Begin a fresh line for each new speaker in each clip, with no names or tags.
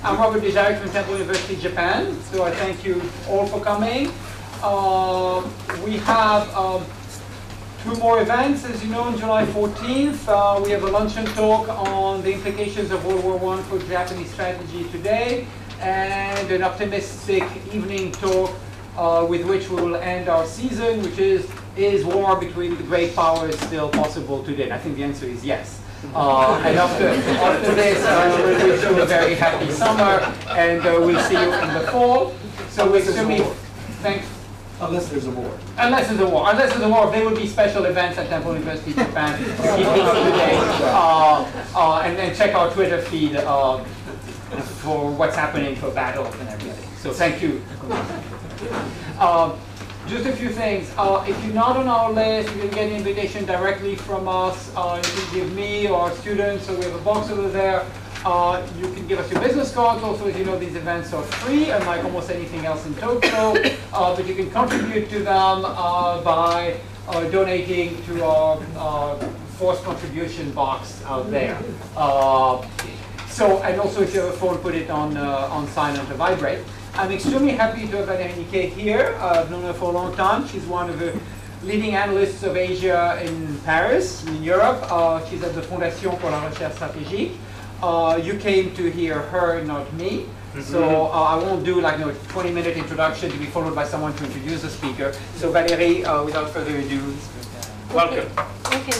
I'm Robert Desjardins from Temple University, Japan. So I thank you all for coming. We have 2 more events, as you know, on July 14th. We have a luncheon talk on the implications of World War I for Japanese strategy today, and an optimistic evening talk with which we will end our season, which is war between the great powers still possible today? And I think the answer is yes. And after this, we'll wish you a very happy summer, and we'll see you in the fall. So we're extremely thankful.
Unless there's a war.
Unless there's a war. Unless there's a war, there will be special events at Temple University, Japan to keep things up to date. And then check our Twitter feed for what's happening for battles and everything. So thank you. Just a few things. If you're not on our list, you can get an invitation directly from us. You can give me or our students, so we have a box over there. You can give us your business cards. Also, as you know, these events are free, unlike almost anything else in Tokyo. But you can contribute to them by donating to our forced contribution box out there. And also, if you have a phone, put it on silent to vibrate. I'm extremely happy to have Valerie Niquet here. I've known her for a long time. She's one of the leading analysts of Asia in Paris, in Europe. She's at the Fondation pour la Recherche Stratégique. You came to hear her, not me. So I won't do like a 20-minute introduction to be followed by someone to introduce the speaker. So Valerie, without further ado, welcome.
Okay.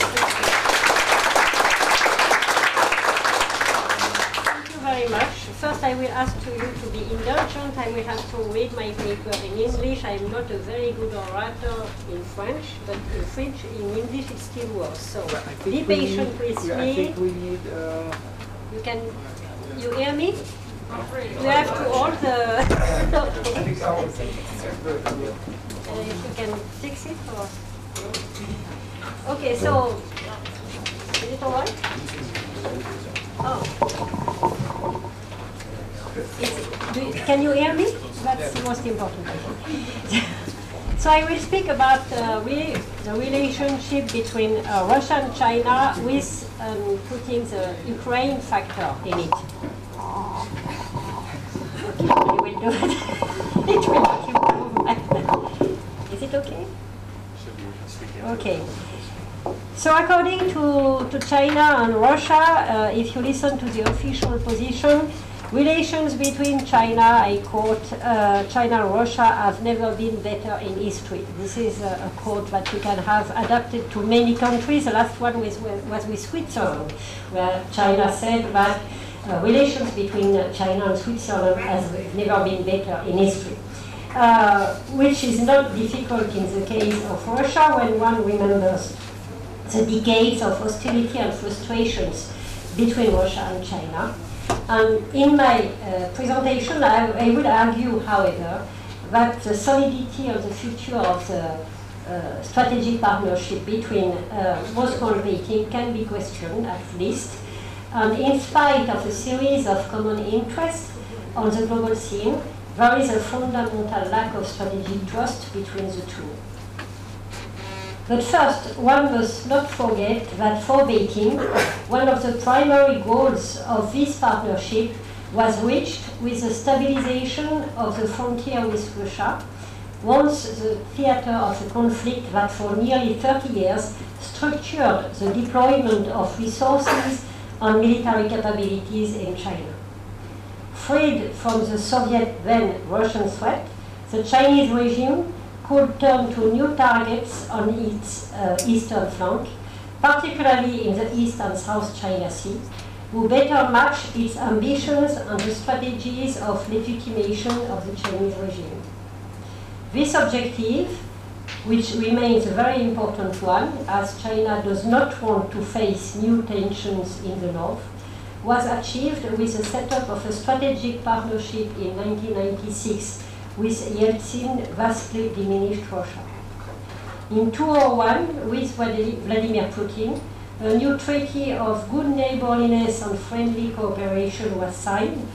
Thank you very much. First, I will ask you to be indulgent. I will have to read my paper in English. I am not a very good orator in French, but in English it's still worse. So be patient with me.
I think we need...
You hear me? You have to hold the... if you can fix it or... Okay, so... Is it all right? Oh. Can you hear me? That's the most important thing. So I will speak about the relationship between Russia and China with putting the Ukraine factor in it. Okay, I will do it. It will not improve. Is it okay? Okay. So according to China and Russia, if you listen to the official position, relations between China, I quote, China and Russia have never been better in history. This is a quote that you can have adapted to many countries. The last one was with Switzerland, where China said that relations between China and Switzerland has never been better in history. Which is not difficult in the case of Russia when one remembers the decades of hostility and frustrations between Russia and China. In my presentation, I would argue, however, that the solidity of the future of the strategic partnership between Moscow and Beijing can be questioned, at least. And in spite of a series of common interests on the global scene, there is a fundamental lack of strategic trust between the two. But first, one must not forget that for Beijing, one of the primary goals of this partnership was reached with the stabilization of the frontier with Russia, once the theater of a conflict that for nearly 30 years structured the deployment of resources and military capabilities in China. Freed from the Soviet, then Russian threat, the Chinese regime could turn to new targets on its eastern flank, particularly in the East and South China Sea, who better match its ambitions and the strategies of legitimation of the Chinese regime. This objective, which remains a very important one, as China does not want to face new tensions in the north, was achieved with the setup of a strategic partnership in 1996 with Yeltsin vastly diminished Russia. In 2001, with Vladimir Putin, a new treaty of good neighborliness and friendly cooperation was signed,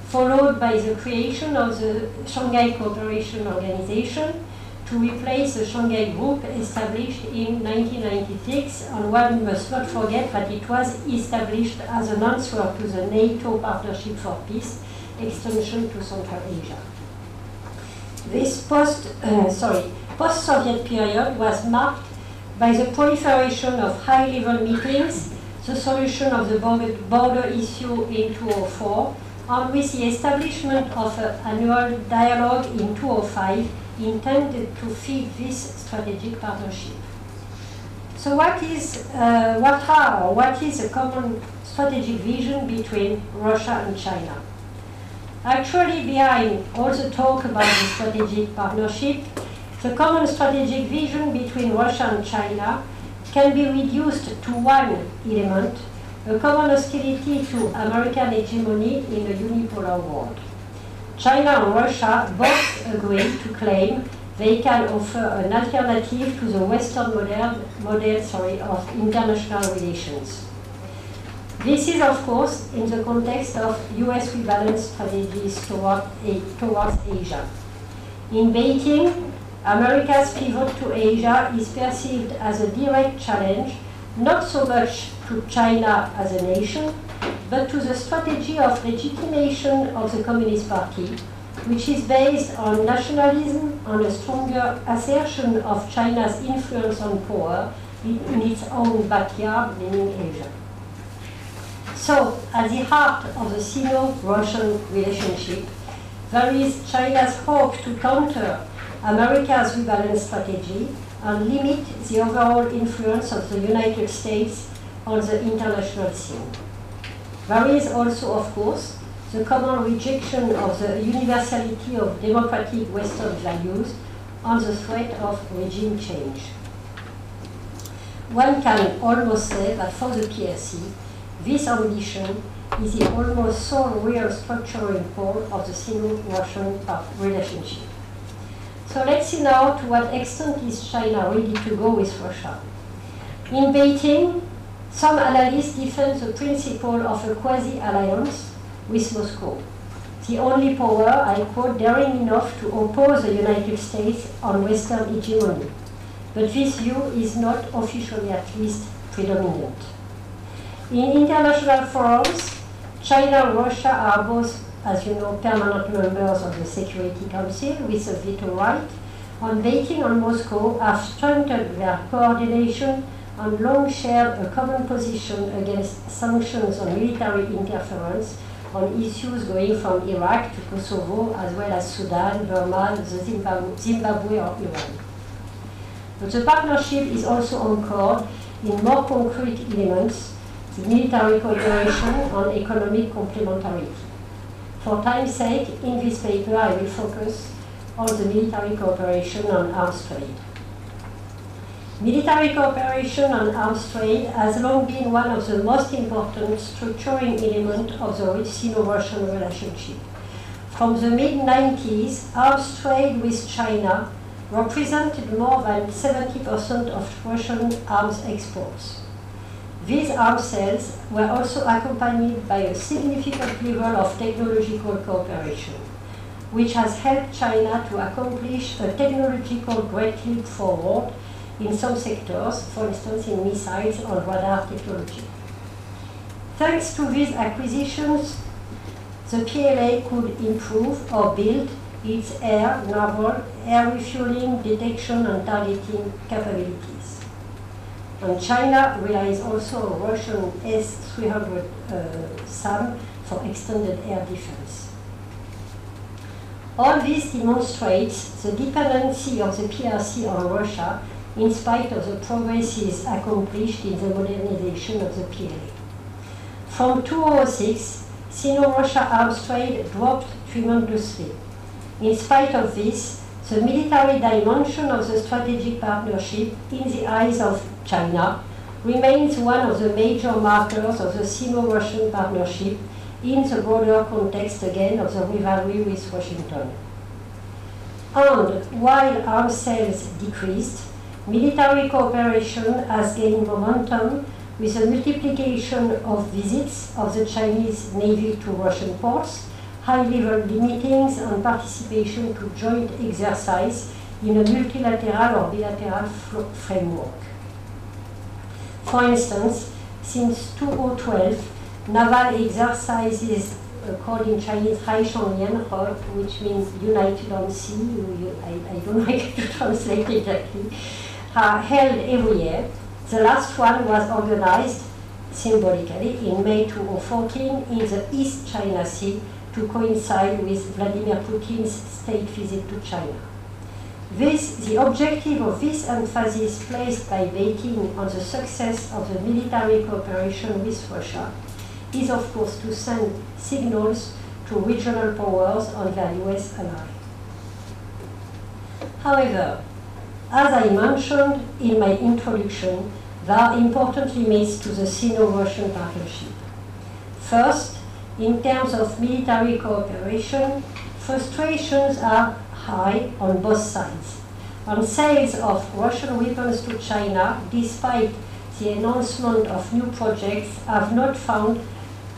followed by the creation of the Shanghai Cooperation Organization to replace the Shanghai Group established in 1996, and one must not forget that it was established as an answer to the NATO Partnership for Peace extension to Central Asia. This post-Soviet period was marked by the proliferation of high-level meetings, the solution of the border issue in 2004, and with the establishment of an annual dialogue in 2005 intended to feed this strategic partnership. So what is a common strategic vision between Russia and China? Actually, behind all the talk about the strategic partnership, the common strategic vision between Russia and China can be reduced to one element, a common hostility to American hegemony in a unipolar world. China and Russia both agree to claim they can offer an alternative to the Western model of international relations. This is, of course, in the context of US rebalance strategies towards Asia. In Beijing, America's pivot to Asia is perceived as a direct challenge, not so much to China as a nation, but to the strategy of legitimation of the Communist Party, which is based on nationalism and a stronger assertion of China's influence and power in its own backyard, meaning Asia. So, at the heart of the Sino-Russian relationship, there is China's hope to counter America's rebalance strategy and limit the overall influence of the United States on the international scene. There is also, of course, the common rejection of the universality of democratic Western values and the threat of regime change. One can almost say that for the PRC, this ambition is the almost sole real structural pole of the Sino-Russian relationship. So let's see now to what extent is China ready to go with Russia. In Beijing, some analysts defend the principle of a quasi-alliance with Moscow, the only power, I quote, daring enough to oppose the United States on Western hegemony. But this view is not officially, at least, predominant. In international forums, China and Russia are both, as you know, permanent members of the Security Council with a veto right, and Beijing and Moscow have strengthened their coordination and long shared a common position against sanctions and military interference on issues going from Iraq to Kosovo, as well as Sudan, Burma, Zimbabwe or Iran. But the partnership is also anchored in more concrete elements, the military cooperation and economic complementarity. For time's sake, in this paper I will focus on the military cooperation and arms trade. Military cooperation and arms trade has long been one of the most important structuring elements of the Sino-Russian relationship. From the mid-90s, arms trade with China represented more than 70% of Russian arms exports. These arms sales were also accompanied by a significant level of technological cooperation, which has helped China to accomplish a technological great leap forward in some sectors, for instance in missiles and radar technology. Thanks to these acquisitions, the PLA could improve or build its air, naval, air refueling, detection and targeting capabilities. And China relies also on Russian S-300 SAM for extended air defense. All this demonstrates the dependency of the PRC on Russia in spite of the progresses accomplished in the modernization of the PLA. From 2006, Sino-Russia arms trade dropped tremendously. In spite of this, the military dimension of the strategic partnership, in the eyes of China, remains one of the major markers of the Sino-Russian partnership in the broader context, again, of the rivalry with Washington. And while arms sales decreased, military cooperation has gained momentum with the multiplication of visits of the Chinese Navy to Russian ports, high-level meetings and participation to joint exercise in a multilateral or bilateral framework. For instance, since 2012, naval exercises called in Chinese Hai Shang Yan, which means united on sea. I don't know how to translate exactly. Are held every year. The last one was organized symbolically in May 2014 in the East China Sea to coincide with Vladimir Putin's state visit to China. The objective of this emphasis placed by Beijing on the success of the military cooperation with Russia is, of course, to send signals to regional powers on their US ally. However, as I mentioned in my introduction, there are important limits to the Sino-Russian partnership. First, in terms of military cooperation, frustrations are high on both sides. On sales of Russian weapons to China, despite the announcement of new projects, have not found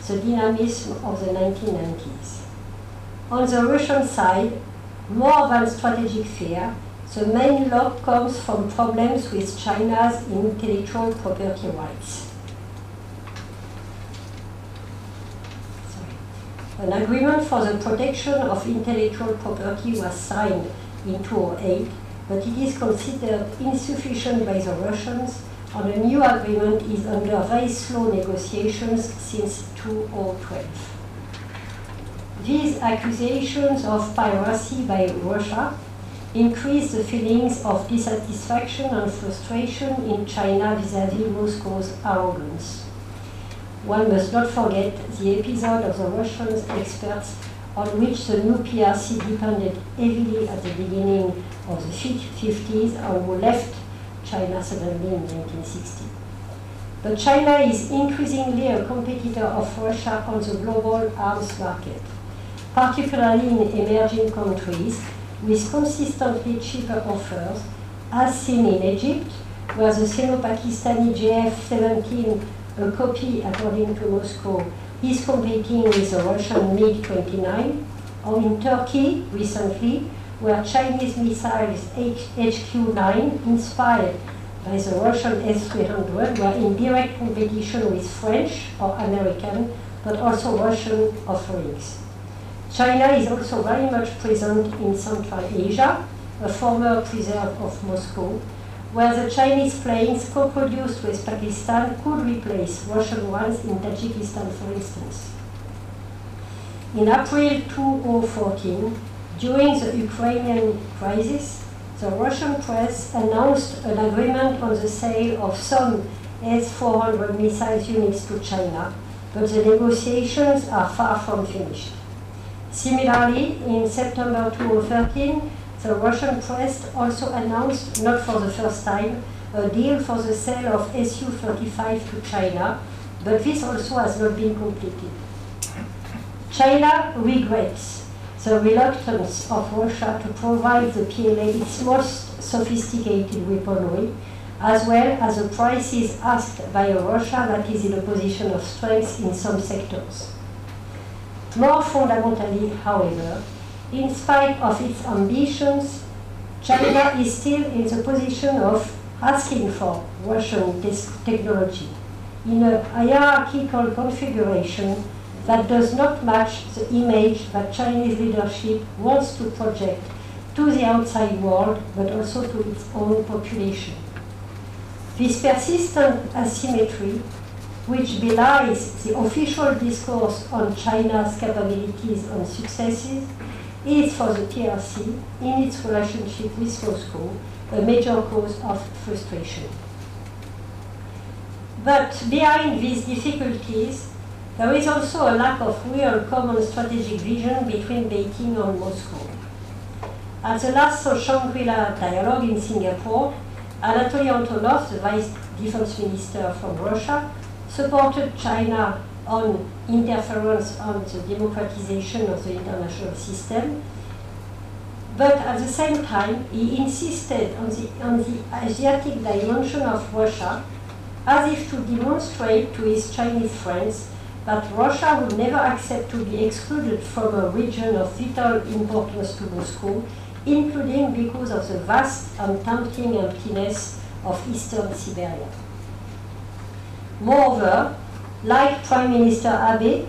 the dynamism of the 1990s. On the Russian side, more than strategic fear, the main block comes from problems with China's intellectual property rights. An agreement for the protection of intellectual property was signed in 2008, but it is considered insufficient by the Russians, and a new agreement is under very slow negotiations since 2012. These accusations of piracy by Russia increase the feelings of dissatisfaction and frustration in China vis-à-vis Moscow's arrogance. One must not forget the episode of the Russian experts on which the new PRC depended heavily at the beginning of the 50s and who left China suddenly in 1960. But China is increasingly a competitor of Russia on the global arms market, particularly in emerging countries with consistently cheaper offers, as seen in Egypt, where the Sino-Pakistani JF-17, a copy according to Moscow, is competing with the Russian MiG-29, or in Turkey recently, where Chinese missiles HQ-9, inspired by the Russian S-300, were in direct competition with French or American, but also Russian offerings. China is also very much present in Central Asia, a former preserve of Moscow, where the Chinese planes co-produced with Pakistan could replace Russian ones in Tajikistan, for instance. In April 2014, during the Ukrainian crisis, the Russian press announced an agreement on the sale of some S-400 missile units to China, but the negotiations are far from finished. Similarly, in September 2013, the Russian press also announced, not for the first time, a deal for the sale of Su-35 to China, but this also has not been completed. China regrets the reluctance of Russia to provide the PLA its most sophisticated weaponry, as well as the prices asked by a Russia that is in a position of strength in some sectors. More fundamentally, however, in spite of its ambitions, China is still in the position of asking for Russian technology in a hierarchical configuration that does not match the image that Chinese leadership wants to project to the outside world, but also to its own population. This persistent asymmetry, which belies the official discourse on China's capabilities and successes, is for the PRC, in its relationship with Moscow, a major cause of frustration. But behind these difficulties, there is also a lack of real common strategic vision between Beijing and Moscow. At the last Shangri-La dialogue in Singapore, Anatoly Antonov, the Vice Defense Minister from Russia, supported China on interference on the democratization of the international system, but at the same time he insisted on the Asiatic dimension of Russia, as if to demonstrate to his Chinese friends that Russia would never accept to be excluded from a region of vital importance to Moscow, including because of the vast and tempting emptiness of eastern Siberia. Moreover, like Prime Minister Abe,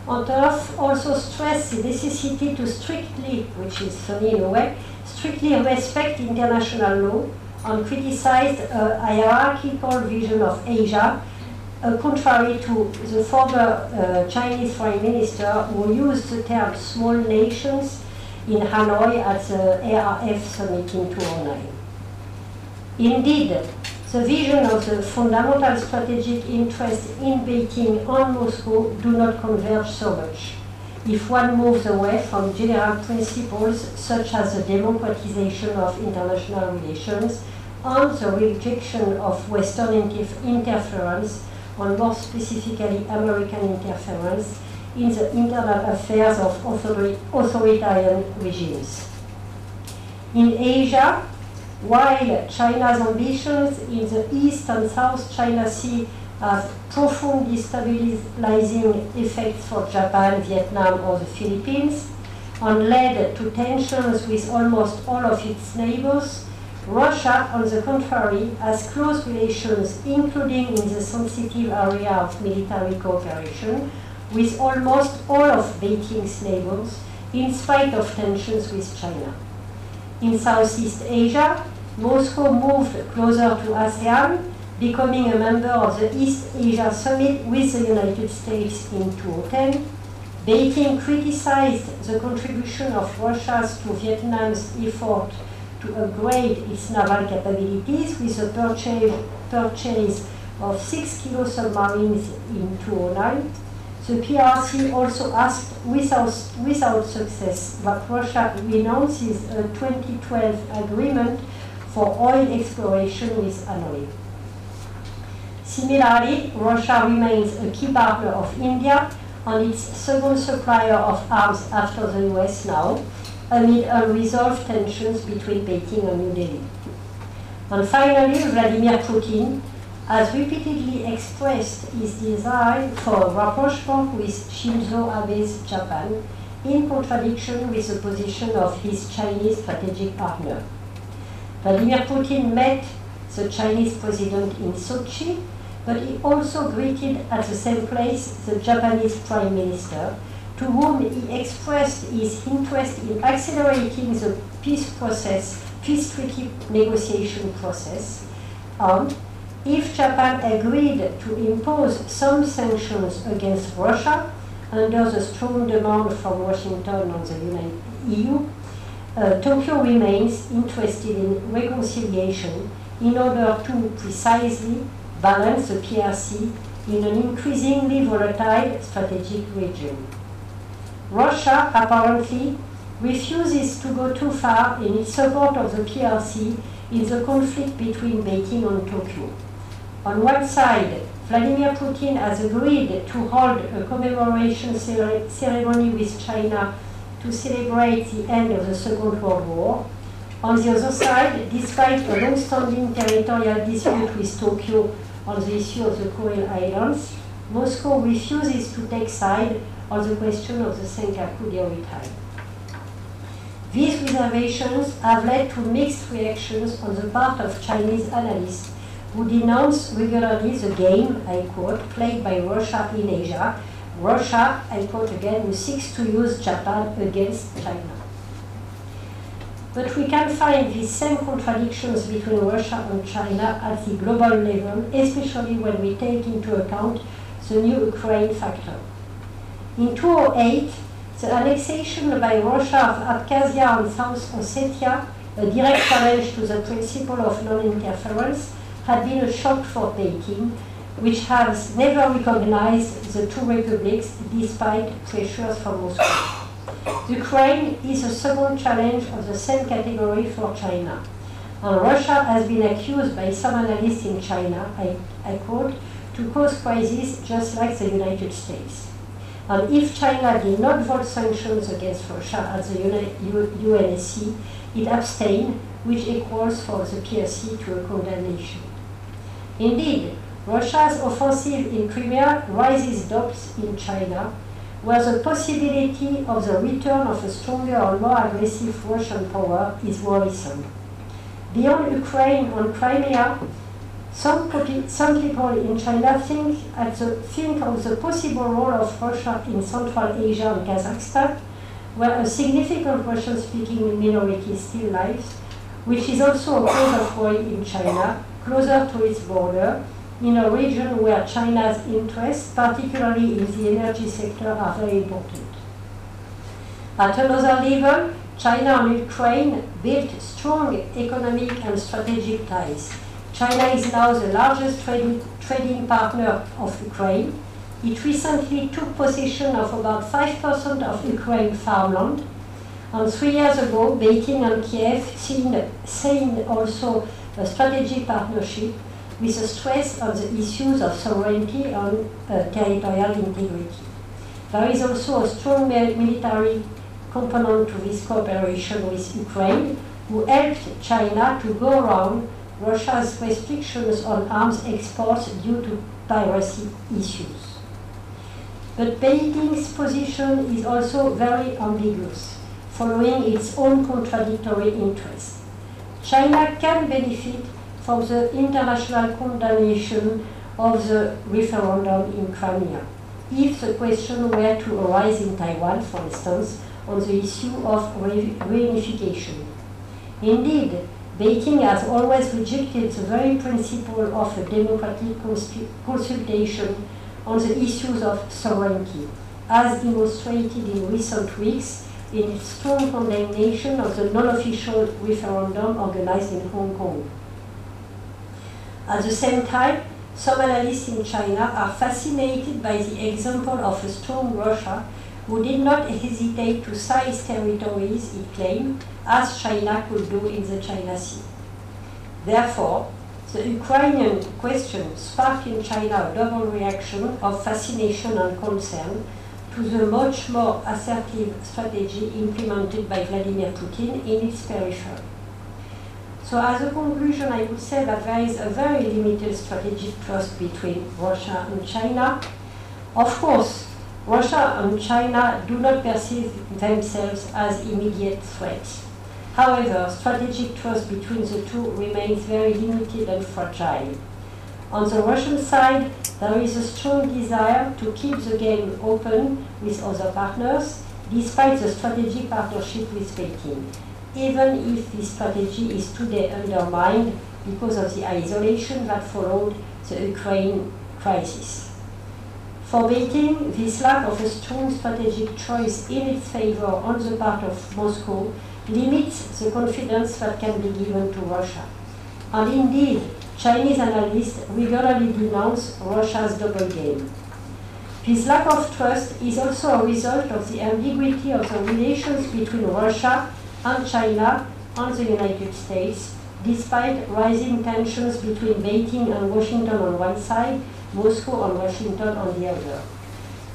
Antwerp also stressed the necessity to strictly, which is funny in a way, strictly respect international law and criticized a hierarchical vision of Asia, contrary to the former Chinese Foreign Minister who used the term small nations in Hanoi at the ARF summit in 2009. Indeed, the vision of the fundamental strategic interests in Beijing and Moscow do not converge so much if one moves away from general principles such as the democratization of international relations and the rejection of Western interference, and more specifically American interference, in the internal affairs of authoritarian regimes. In Asia, while China's ambitions in the East and South China Sea have profound destabilizing effects for Japan, Vietnam, or the Philippines, and led to tensions with almost all of its neighbors, Russia, on the contrary, has close relations, including in the sensitive area of military cooperation, with almost all of Beijing's neighbors, in spite of tensions with China. In Southeast Asia, Moscow moved closer to ASEAN, becoming a member of the East Asia Summit with the United States in 2010. Beijing criticized the contribution of Russia to Vietnam's effort to upgrade its naval capabilities with the purchase of 6 kilo submarines in 2009. The PRC also asked, without success, that Russia renounces a 2012 agreement for oil exploration with Hanoi. Similarly, Russia remains a key partner of India and its second supplier of arms after the US now, amid unresolved tensions between Beijing and New Delhi. And finally, Vladimir Putin has repeatedly expressed his desire for a rapprochement with Shinzo Abe's Japan, in contradiction with the position of his Chinese strategic partner. Vladimir Putin met the Chinese president in Sochi, but he also greeted at the same place the Japanese prime minister, to whom he expressed his interest in accelerating the peace treaty negotiation process, and if Japan agreed to impose some sanctions against Russia under the strong demand from Washington and the EU, Tokyo remains interested in reconciliation in order to precisely balance the PRC in an increasingly volatile strategic region. Russia apparently refuses to go too far in its support of the PRC in the conflict between Beijing and Tokyo. On one side, Vladimir Putin has agreed to hold a commemoration ceremony with China to celebrate the end of the Second World War. On the other side, despite a long-standing territorial dispute with Tokyo on the issue of the Kuril Islands, Moscow refuses to take side on the question of the Senkaku Diaoyutai. These reservations have led to mixed reactions on the part of Chinese analysts who denounce regularly the game, I quote, played by Russia in Asia. Russia, I quote again, who seeks to use Japan against China. But we can find these same contradictions between Russia and China at the global level, especially when we take into account the new Ukraine factor. In 2008, the annexation by Russia of Abkhazia and South Ossetia, a direct challenge to the principle of non-interference, had been a shock for Beijing, which has never recognized the two republics despite pressures from Moscow. Ukraine is a second challenge of the same category for China. And Russia has been accused by some analysts in China, I quote, to cause crisis just like the United States. And if China did not vote sanctions against Russia at the UNSC, it abstained, which equals for the PRC to a condemnation. Indeed, Russia's offensive in Crimea raises doubts in China, where the possibility of the return of a stronger and more aggressive Russian power is worrisome. Beyond Ukraine and Crimea, Some people in China think of the possible role of Russia in Central Asia and Kazakhstan, where a significant Russian-speaking minority still lives, which is also a cause of worry in China, closer to its border, in a region where China's interests, particularly in the energy sector, are very important. At another level, China and Ukraine built strong economic and strategic ties. China is now the largest trading partner of Ukraine. It recently took possession of about 5% of Ukraine farmland. And 3 years ago, Beijing and Kiev signed also a strategic partnership with a stress on the issues of sovereignty and territorial integrity. There is also a strong military component to this cooperation with Ukraine, who helped China to go around Russia's restrictions on arms exports due to piracy issues. But Beijing's position is also very ambiguous, following its own contradictory interests. China can benefit from the international condemnation of the referendum in Crimea, if the question were to arise in Taiwan, for instance, on the issue of reunification. Indeed, Beijing has always rejected the very principle of a democratic consultation on the issues of sovereignty, as demonstrated in recent weeks in its strong condemnation of the non-official referendum organized in Hong Kong. At the same time, some analysts in China are fascinated by the example of a strong Russia who did not hesitate to seize territories it claimed, as China could do in the China Sea. Therefore, the Ukrainian question sparked in China a double reaction of fascination and concern to the much more assertive strategy implemented by Vladimir Putin in its periphery. So as a conclusion, I would say that there is a very limited strategic trust between Russia and China. Of course, Russia and China do not perceive themselves as immediate threats. However, strategic trust between the two remains very limited and fragile. On the Russian side, there is a strong desire to keep the game open with other partners, despite the strategic partnership with Beijing, even if this strategy is today undermined because of the isolation that followed the Ukraine crisis. For Beijing, this lack of a strong strategic choice in its favor on the part of Moscow limits the confidence that can be given to Russia. And indeed, Chinese analysts regularly denounce Russia's double game. This lack of trust is also a result of the ambiguity of the relations between Russia and China and the United States, despite rising tensions between Beijing and Washington on one side, Moscow and Washington on the other.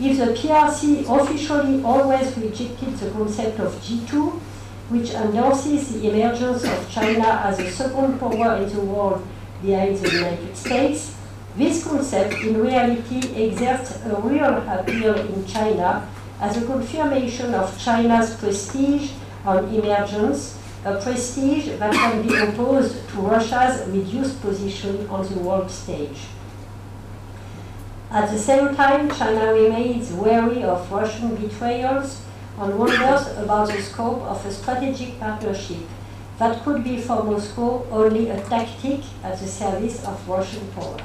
If the PRC officially always rejected the concept of G2, which endorses the emergence of China as a second power in the world behind the United States, this concept in reality exerts a real appeal in China as a confirmation of China's prestige and emergence, a prestige that can be opposed to Russia's reduced position on the world stage. At the same time, China remains wary of Russian betrayals and wonders about the scope of a strategic partnership that could be for Moscow only a tactic at the service of Russian power.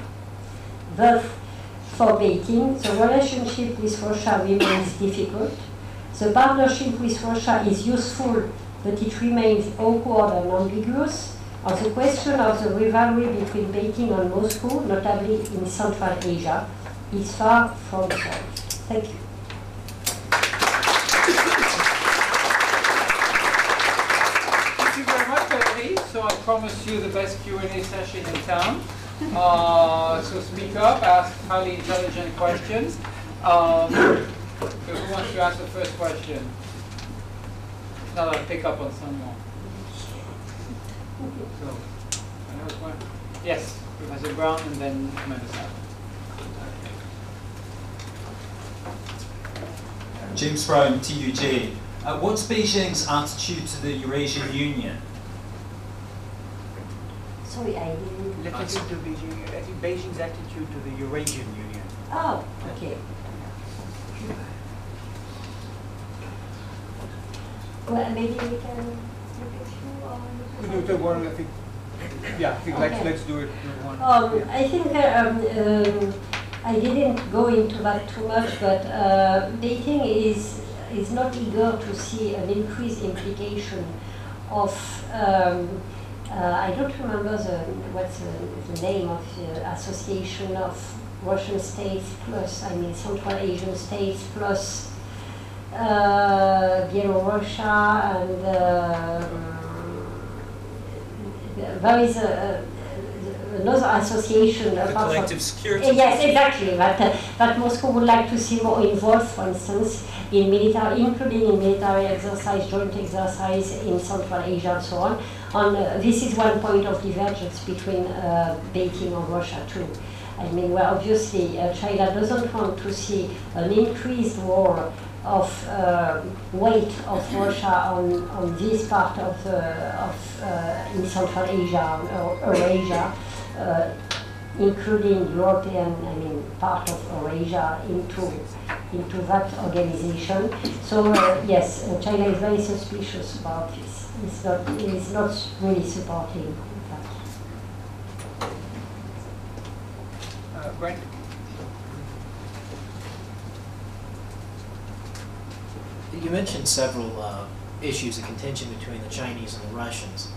Thus, for Beijing, the relationship with Russia remains difficult. The partnership with Russia is useful, but it remains awkward and ambiguous. And the question of the rivalry between Beijing and Moscow, notably in Central Asia, is far from solved. Thank you.
Thank you very much, Valerie. So I promise you the best Q&A session in town. So speak up, ask highly intelligent questions. So who wants to ask the first question? Now I'll pick up on some more. So, another one. Yes, Professor Brown, and then Commander Sal.
James Brown, TUJ. What's Beijing's attitude to the Eurasian Union?
Sorry, I didn't.
attitude to Beijing, I think Beijing's attitude to the Eurasian Union.
Oh, okay. Well, maybe we can look at you or
We do the one, I think, yeah, I think
Okay.
let's do it one.
I think I didn't go into that too much, but Beijing is not eager to see an increased implication of I don't remember what's the name of the association of Russian states plus, I mean, Central Asian states plus Bielorussia, and there is another association.
The
apart
collective
from,
security.
yes, exactly. That Moscow would like to see more involved, for instance, in military, including in military exercise, joint exercise in Central Asia, and so on. This is one point of divergence between Beijing and Russia too. I mean, well, obviously China doesn't want to see an increased role of weight of Russia on this part of in Central Asia or Eurasia, including European, I mean, part of Eurasia into that organization. So yes, China is very suspicious about this. It is not really supporting that.
Brent?
You mentioned several issues of contention between the Chinese and the Russians.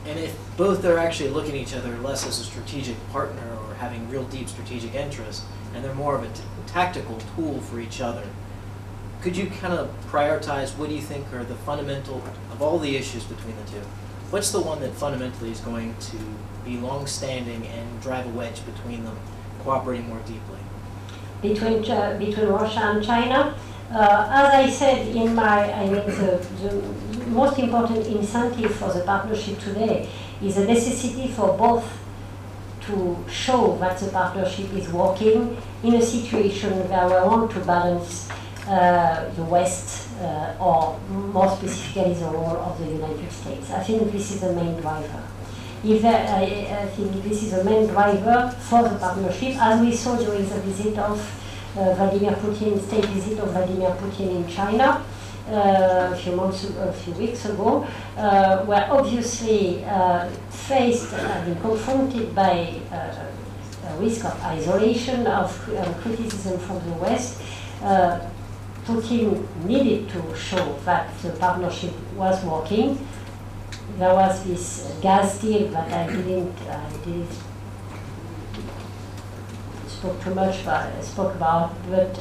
And if both are actually looking at each other less as a strategic partner or having real deep strategic interests, and they're more of a tactical tool for each other, could you kind of prioritize what do you think are the fundamental, of all the issues between the two, what's the one that fundamentally is going to be long-standing and drive a wedge between them cooperating more deeply? Between
Russia and China? As I said in the most important incentive for the partnership today is the necessity for both to show that the partnership is working in a situation where we want to balance the West, or more specifically the role of the United States. I think this is the main driver. I think this is the main driver for the partnership, as we saw during the visit of Vladimir Putin, state visit of Vladimir Putin in China a few weeks ago, were obviously faced and confronted by a risk of isolation, of criticism from the West. Putin needed to show that the partnership was working. There was this gas deal that I didn't spoke too much about, but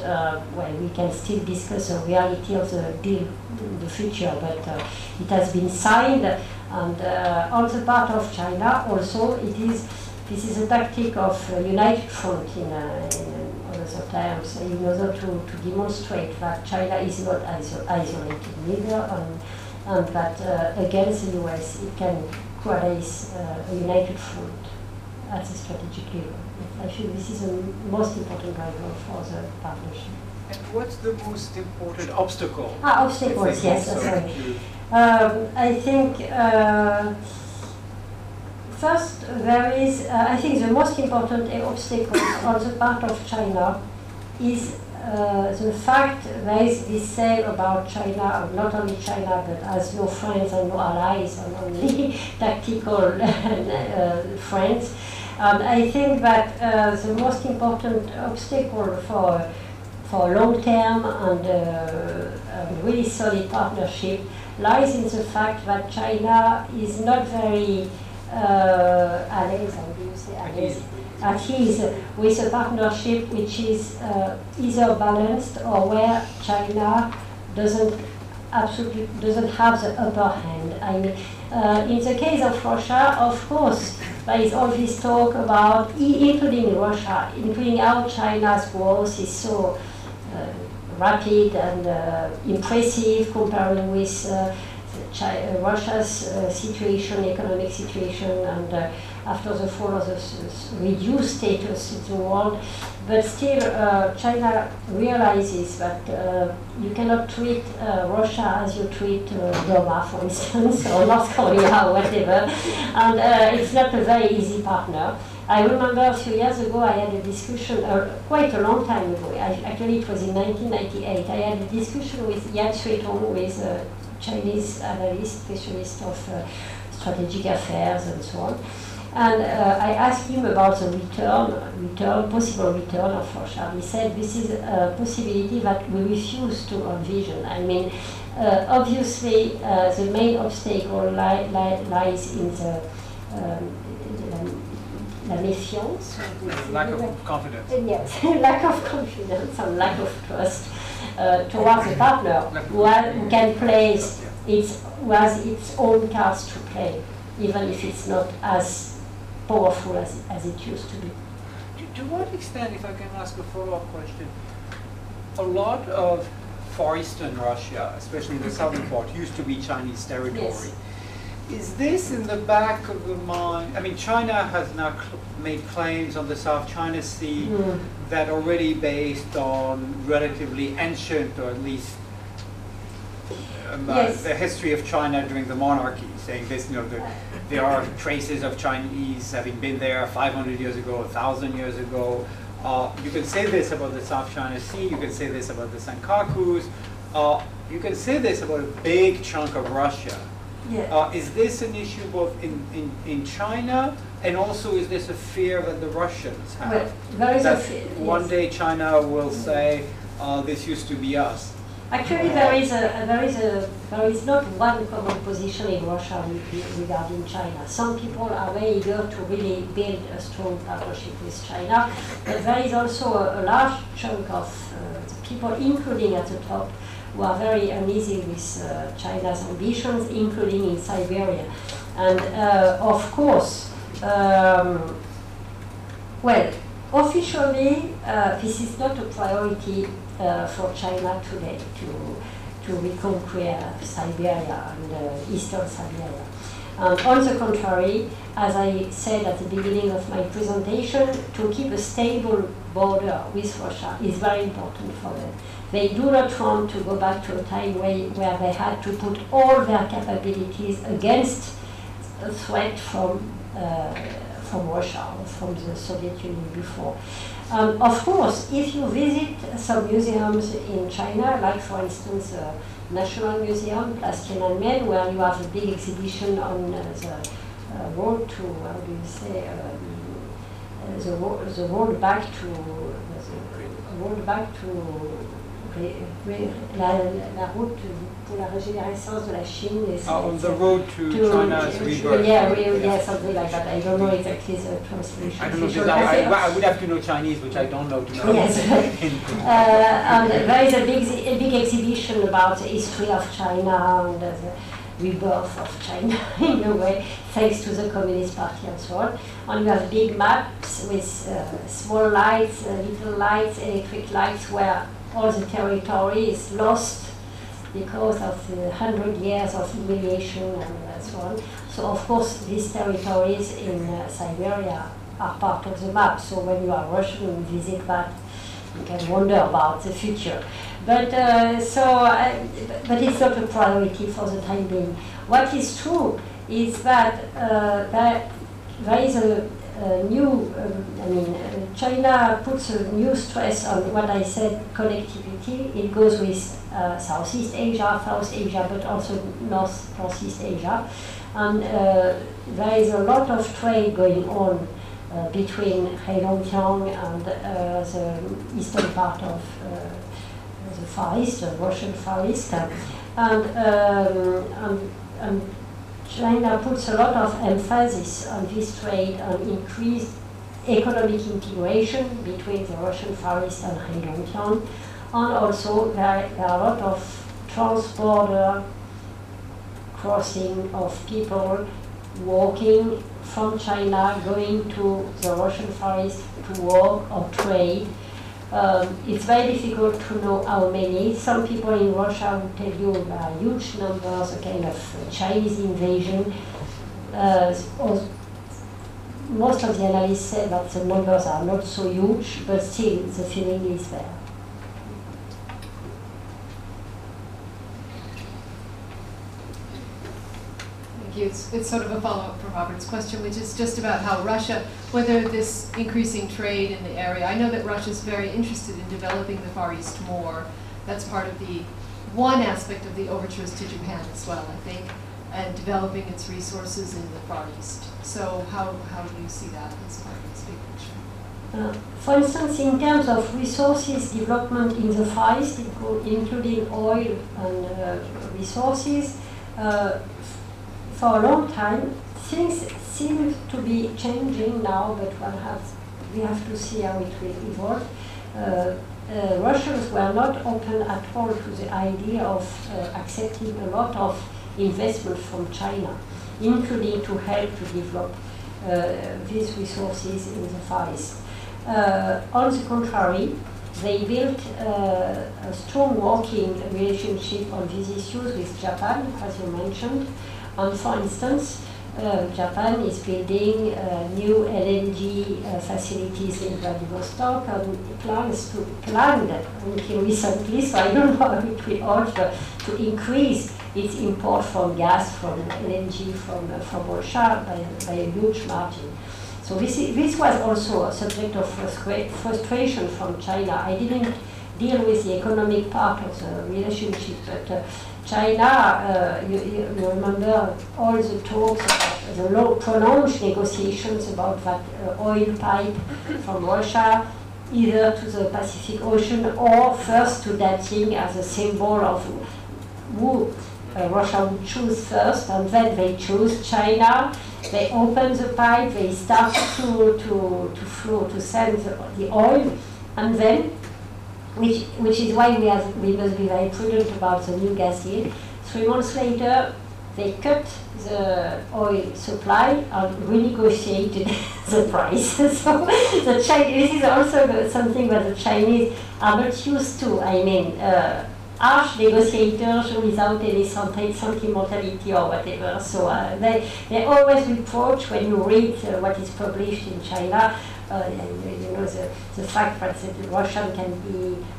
well, we can still discuss the reality of the deal in the future, but it has been signed, and on the part of China also, this is a tactic of united front in other terms, in order to demonstrate that China is not isolated neither, and that against the US it can create a united front at the strategic level. I feel this is the most important driver for the partnership.
And what's the most important obstacle?
Obstacles, yes, sorry. I think first there is, I think the most important obstacle on the part of China is the fact there is this say about China, not only China, but as no friends and no allies, and only tactical friends. And I think that the most important obstacle for long-term and really solid partnership lies in the fact that China is not very at ease with a partnership which is either balanced or where China doesn't have the upper hand. I mean, in the case of Russia, of course, there is all this talk about, including Russia, including how China's growth is so rapid and impressive comparing with Russia's situation, economic situation, and after the fall of the reduced status in the world. But still, China realizes that you cannot treat Russia as you treat Burma, for instance, or North Korea, or whatever. And it's not a very easy partner. I remember a few years ago I had a discussion, quite a long time ago, actually it was in 1998, I had a discussion with Yan Shuitong, who is a Chinese analyst, specialist of strategic affairs and so on. And I asked him about the possible return of Russia. He said this is a possibility that we refuse to envision. I mean, obviously the main obstacle lies in the la méfiance.
Lack of confidence.
Yes, lack of confidence and lack of trust towards a partner who can play who has its own cards to play, even if it's not as powerful as it used to be.
To what extent, if I can ask a follow-up question, a lot of Far Eastern Russia, especially the southern part, used to be Chinese territory.
Yes.
Is this in the back of the mind? I mean, China has now made claims on the South China Sea that are already based on relatively ancient, or at least the history of China during the monarchy, saying this, there are traces of Chinese having been there 500 years ago, 1,000 years ago. You can say this about the South China Sea, you can say this about the Senkakus, you can say this about a big chunk of Russia.
Yeah.
Is this an issue both in China, and also is this a fear that the Russians have?
Well, there is
that
a fear,
one
yes.
day China will say, this used to be us.
Actually, there is not one common position in Russia regarding China. Some people are very eager to really build a strong partnership with China, but there is also a large chunk of people, including at the top, who are very uneasy with China's ambitions, including in Siberia. And of course, well, officially, this is not a priority for China today to reconquer Siberia and eastern Siberia. On the contrary, as I said at the beginning of my presentation, to keep a stable border with Russia is very important for them. They do not want to go back to a time where they had to put all their capabilities against a threat from Russia or from the Soviet Union before. Of course, if you visit some museums in China, like for instance the National Museum, Place Tiananmen, where you have a big exhibition on the road to, how do you say, the road back to la route pour la régénérescence de la Chine.
On the road to China's rebirth.
Yeah, something like that. I don't know exactly the translation.
I don't know, I would have to know Chinese, which I don't know to know.
Yes. And there is a big exhibition about the history of China and the rebirth of China in a way, thanks to the Communist Party and so on. And you have big maps with small lights, little lights, electric lights, where all the territory is lost because of the 100 years of humiliation and so on. So of course these territories in Siberia are part of the map. So when you are Russian and visit that, you can wonder about the future. But but it's not a priority for the time being. What is true is that there is a new, China puts a new stress on what I said, connectivity. It goes with Southeast Asia, South Asia, but also Northeast Asia. And there is a lot of trade going on between Heilongjiang and the eastern part of the Far East, the Russian Far East. And China puts a lot of emphasis on this trade and increased economic integration between the Russian Far East and Heilongjiang. And also there are a lot of trans-border crossing of people walking from China, going to the Russian Far East to work or trade, It's very difficult to know how many. Some people in Russia will tell you there are huge numbers, a kind of Chinese invasion. Most of the analysts say that the numbers are not so huge, but still the feeling is there.
Thank you. It's sort of a follow-up from Robert's question, which is just about how Russia, whether this increasing trade in the area, I know that Russia's very interested in developing the Far East more. That's part of the one aspect of the overtures to Japan as well, I think, and developing its resources in the Far East. So how do you see that as part of this big picture?
For instance, in terms of resources development in the Far East, including oil and resources, for a long time, things seem to be changing now, but we have to see how it will evolve. Russians were not open at all to the idea of accepting a lot of investment from China, including to help to develop these resources in the Far East. On the contrary, they built a strong working relationship on these issues with Japan, as you mentioned. And for instance, Japan is building new LNG facilities in Vladivostok and planned until recently, so I don't know how it will alter, to increase its import from gas, from LNG from Russia by a huge margin. So this was also a subject of frustration from China. I didn't deal with the economic part of the relationship, but China, you remember all the talks about the prolonged negotiations about that oil pipe from Russia, either to the Pacific Ocean or first to Dating as a symbol of who Russia would choose first, and then they chose China. They opened the pipe, they started to flow, to send the oil, and then, which is why we must be very prudent about the new gas deal. 3 months later, they cut the oil supply and renegotiated the price. So this is also something that the Chinese are not used to. I mean, harsh negotiators without any sentimentality or whatever. So they always reproach when you read what is published in China. The fact that the Russian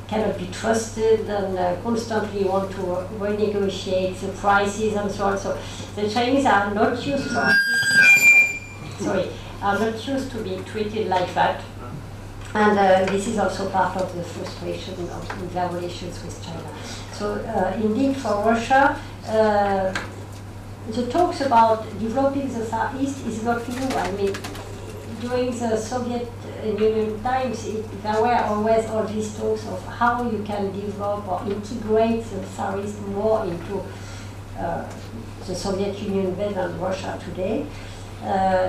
cannot be trusted and constantly want to renegotiate the prices and so on. So the Chinese are not used to be treated like that. And this is also part of the frustration of their relations with China. So indeed, for Russia, the talks about developing the Far East is not new. I mean, during the Soviet Union times, there were always all these talks of how you can develop or integrate the Far East more into the Soviet Union then and Russia today.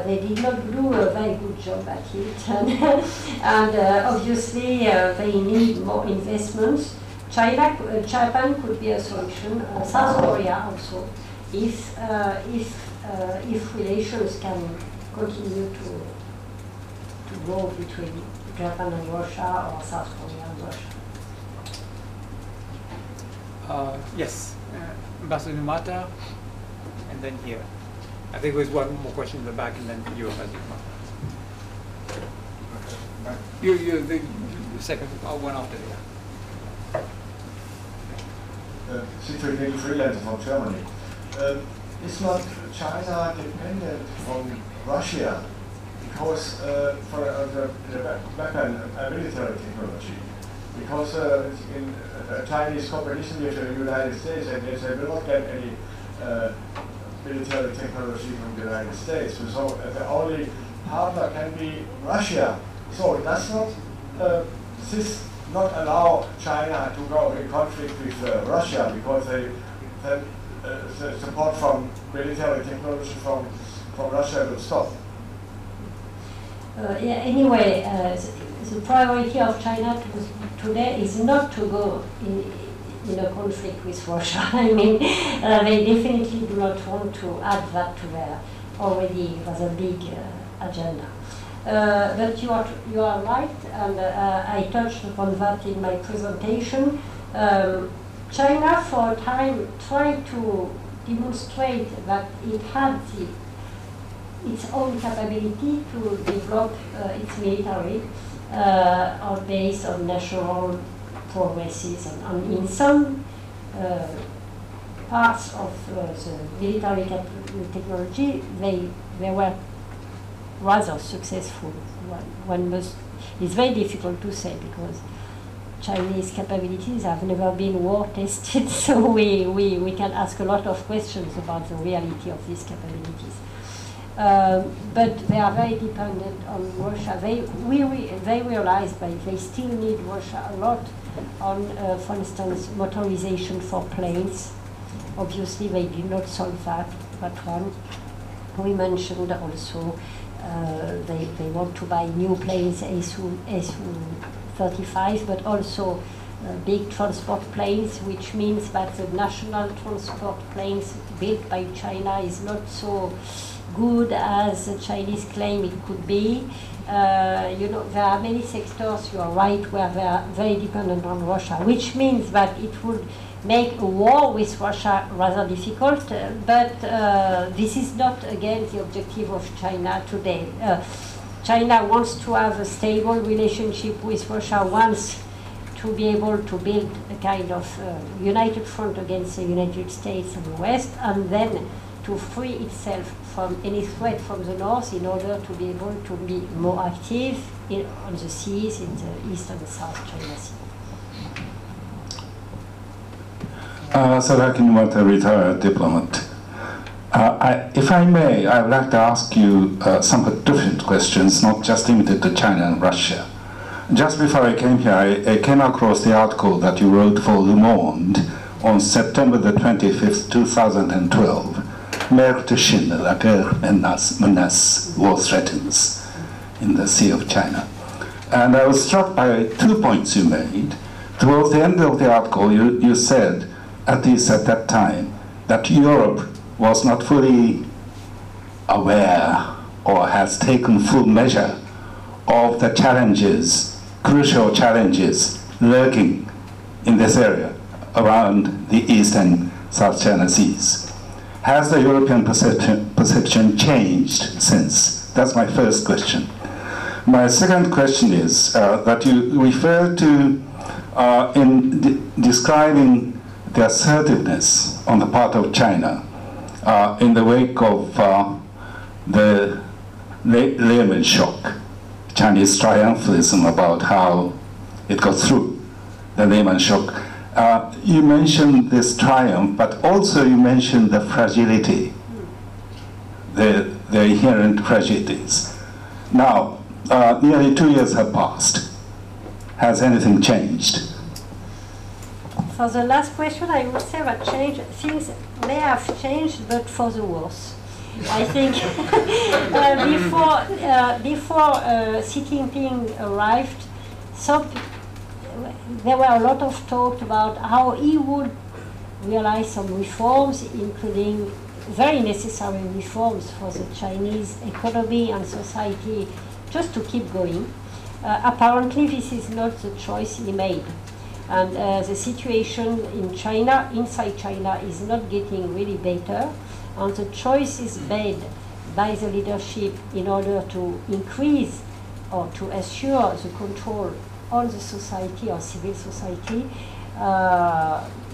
They did not do a very good job at it, and obviously they need more investments. Japan could be a solution. South Korea also, if relations can continue to grow between Japan and Russia, or South Korea and Russia.
Yes, Ambassador Numata, and then here. I think there was one more question in the back, and then you, Ambassador Numata. You're the second, one after the
Siegfried freelancer from Germany. Is not China dependent on Russia because for the weapon military technology? Because in Chinese competition with the United States, and they will not get any military technology from the United States. So the only partner can be Russia. So does not this not allow China to go in conflict with Russia, because the support from military technology from Russia will stop?
Anyway, the priority of China today is not to go in a conflict with Russia. I mean, they definitely do not want to add that to their already rather big agenda. But you are right, and I touched upon that in my presentation. China, for a time, tried to demonstrate that it had its own capability to develop its military based on national progresses. And in some parts of the military technology, they were rather successful. It's very difficult to say because Chinese capabilities have never been war tested, so we can ask a lot of questions about the reality of these capabilities. But they are very dependent on Russia. They realize that they still need Russia a lot on, for instance, motorization for planes. Obviously, they did not solve that one. We mentioned also they want to buy new planes, Su-35, but also big transport planes, which means that the national transport planes built by China is not so good as the Chinese claim it could be. There are many sectors, you are right, where they are very dependent on Russia, which means that it would make a war with Russia rather difficult, but this is not, again, the objective of China today. China wants to have a stable relationship with Russia, wants to be able to build a kind of united front against the United States and the West, and then to free itself from any threat from the north in order to be able to be more active on the seas in the East and the South China Sea.
Sarakin was a retired diplomat. If I may, I would like to ask you somewhat different questions, not just limited to China and Russia. Just before I came here, I came across the article that you wrote for Le Monde on September the 25th, 2012. Mer de Chine, la guerre menace, war threatens in the Sea of China. And I was struck by 2 points you made. Towards the end of the article, you said, at least at that time, that Europe was not fully aware or has taken full measure of the challenges, crucial challenges, lurking in this area around the East and South China Seas. Has the European perception changed since? That's my first question. My second question is that you refer to, in describing the assertiveness on the part of China in the wake of the Lehman shock, Chinese triumphalism about how it got through the Lehman shock. You mentioned this triumph, but also you mentioned the fragility, the inherent fragilities. Now, nearly 2 years have passed. Has anything changed?
For the last question, I would say that things may have changed, but for the worse. I think before Xi Jinping arrived, there were a lot of talk about how he would realize some reforms, including very necessary reforms for the Chinese economy and society, just to keep going. Apparently, this is not the choice he made. And the situation in China, inside China, is not getting really better. And the choice is made by the leadership in order to increase or to assure the control on the society or civil society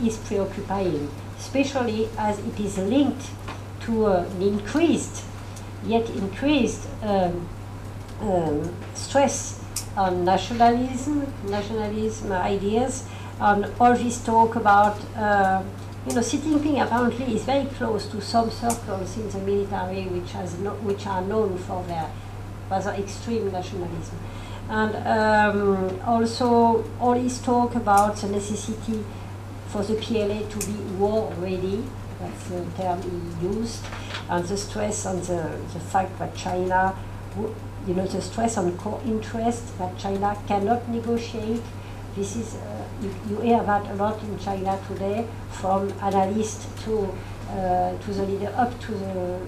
is preoccupying, especially as it is linked to an increased stress on nationalism ideas, and all this talk about, Xi Jinping apparently is very close to some circles in the military which are known for their rather extreme nationalism. And also all his talk about the necessity for the PLA to be war ready, that's the term he used, and the stress on the fact that China, the stress on core interest, that China cannot negotiate. This is, you hear that a lot in China today, from analysts to the leader, up to the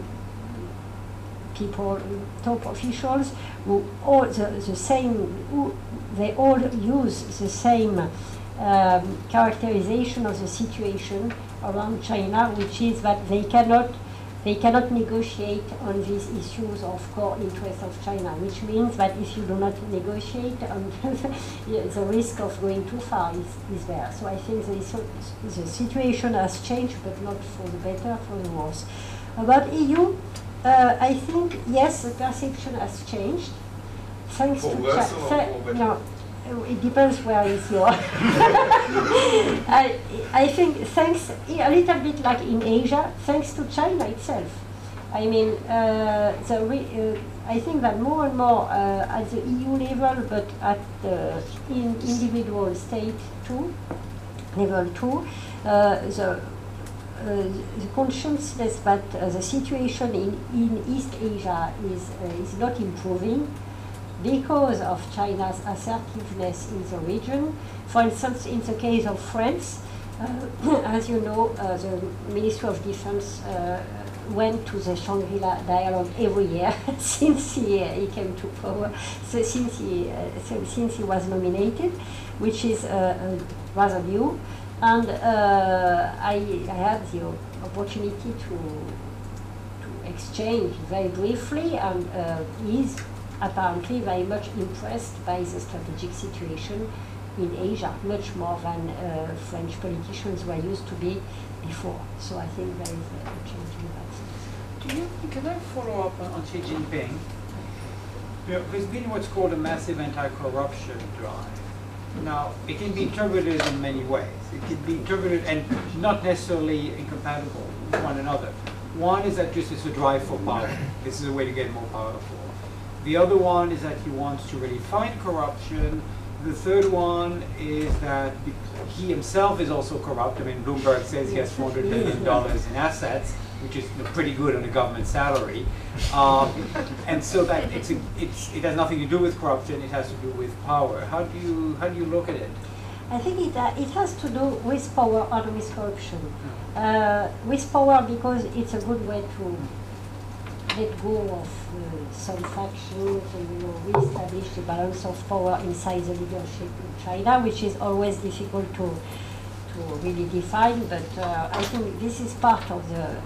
people, top officials, who all the same, they all use the same characterization of the situation around China, which is that they cannot negotiate on these issues of core interest of China, which means that if you do not negotiate, the risk of going too far is there. So I think the situation has changed, but not for the better, for the worse. About EU, I think, yes, the perception has changed. Thanks
for
to
worse or for better?
No, it depends where is your. I think thanks, a little bit like in Asia, thanks to China itself. I mean, I think that more and more at the EU level, but at the individual state too, level too, the consciousness that the situation in East Asia is not improving because of China's assertiveness in the region. For instance, in the case of France, as you know, the Ministry of Defense went to the Shangri-La dialogue every year since he came to power, so since he was nominated, which is rather new. And I had the opportunity to exchange very briefly, and he's apparently very much impressed by the strategic situation in Asia, much more than French politicians were used to be before. So I think there is a change in that sense.
Can I follow up on Xi Jinping? There's been what's called a massive anti-corruption drive. Now, it can be interpreted in many ways. It can be interpreted and not necessarily incompatible with one another. One is that just it's a drive for power. This is a way to get more powerful. The other one is that he wants to really fight corruption. The third one is that he himself is also corrupt. I mean, Bloomberg says he has $400 billion in assets, which is pretty good on a government salary. And so that it has nothing to do with corruption, it has to do with power. How do you look at it?
I think it has to do with power and with corruption. With power, because it's a good way to let go of some factions and re-establish the balance of power inside the leadership in China, which is always difficult to really define. But I think this is part of the.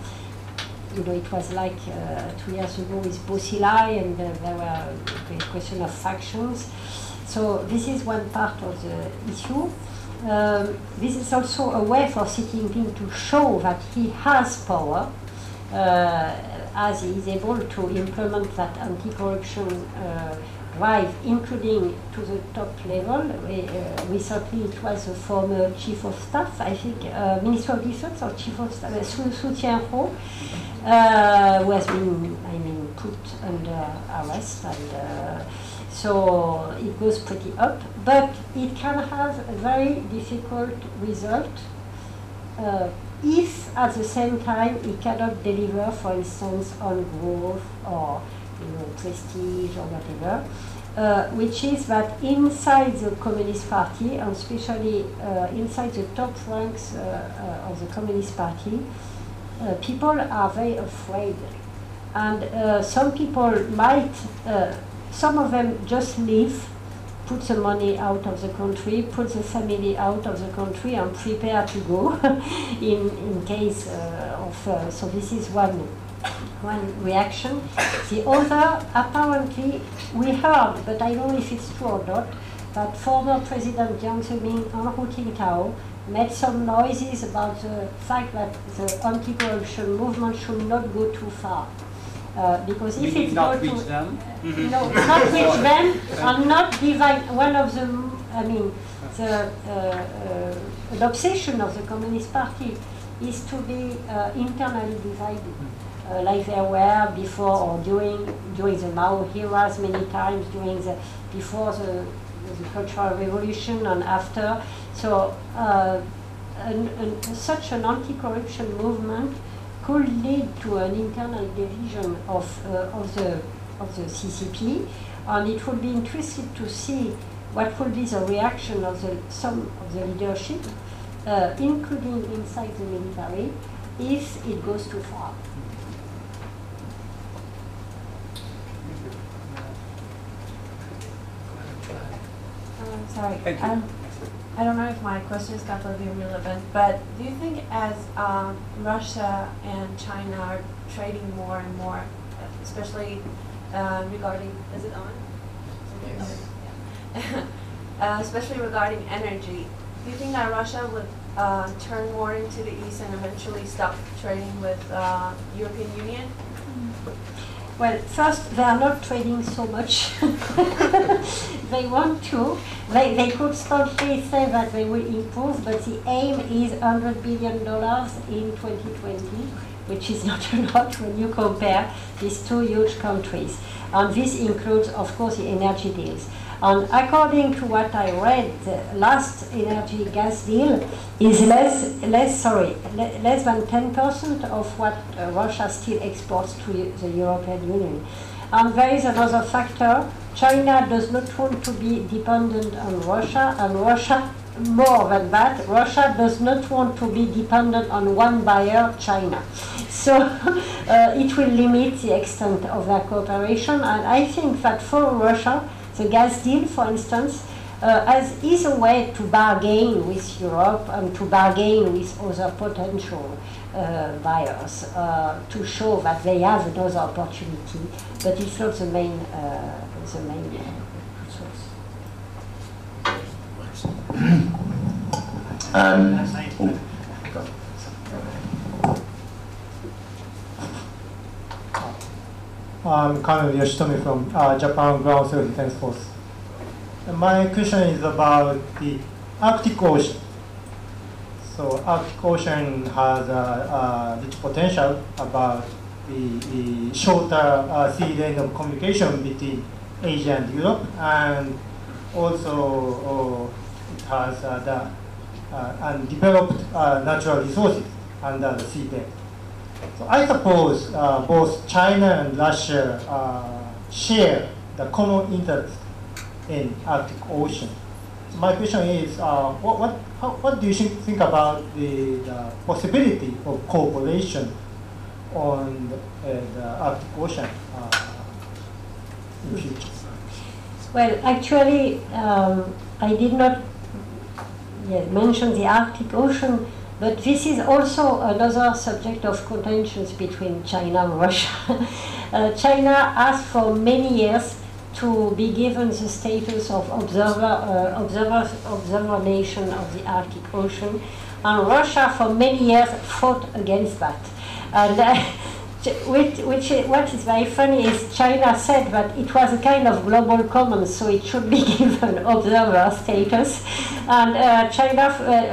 It was like 2 years ago with Bosilai, and there were a question of factions. So this is one part of the issue. This is also a way for Xi Jinping to show that he has power, as he is able to implement that anti-corruption drive, including to the top level. Recently, it was the former chief of staff, I think, Minister of Defense or chief of staff, Su Tianho, who has been, put under arrest, and so it goes pretty up. But it can have a very difficult result if at the same time it cannot deliver, for instance, on growth or prestige or whatever, which is that inside the Communist Party, and especially inside the top ranks of the Communist Party, people are very afraid. And some people might, some of them just leave, put the money out of the country, put the family out of the country, and prepare to go in case of. So this is one reaction. The other, apparently, we heard, but I don't know if it's true or not, that former President Jiang Zemin and Hu Jintao made some noises about the fact that the anti-corruption movement should not go too far. Because if it
not reach them?
No, not reach them, and not divide. One of them, the obsession of the Communist Party is to be internally divided, like there were before or during the Mao eras many times, before the Cultural Revolution and after. So such an anti-corruption movement could lead to an internal division of the CCP, and it would be interesting to see what would be the reaction of some of the leadership, including inside the military, if it goes too far. Sorry.
Thank you.
I don't know if my question is going to be relevant, but do you think as Russia and China are trading more and more, especially regarding, is it on?
Yes.
Yeah. Especially regarding energy, do you think that Russia would turn more into the east and eventually stop trading with European Union?
Well, first, they are not trading so much. They want to. They constantly say that they will improve, but the aim is $100 billion in 2020, which is not a lot when you compare these two huge countries. And this includes, of course, the energy deals. And according to what I read, the last energy gas deal is less than 10% of what Russia still exports to the European Union. And there is another factor. China does not want to be dependent on Russia, and Russia, more than that, Russia does not want to be dependent on one buyer, China. So it will limit the extent of their cooperation, and I think that for Russia, the gas deal, for instance, is a way to bargain with Europe and to bargain with other potential buyers to show that they have another opportunity, but it's not the main source.
I'm Colonel Yoshitomi from Japan Ground Zero Defense Force. My question is about the Arctic Ocean. So Arctic Ocean has rich potential about the shorter sea lane of communication between Asia and Europe, and also it has the undeveloped natural resources under the seabed. So I suppose both China and Russia share the common interest in Arctic Ocean. So my question is, what do you think about the possibility of cooperation on the Arctic Ocean in future?
Well, actually, I did not mention the Arctic Ocean, but this is also another subject of contentions between China and Russia. China asked for many years to be given the status of observer nation of the Arctic Ocean, and Russia for many years fought against that. And what is very funny is China said that it was a kind of global commons, so it should be given observer status. And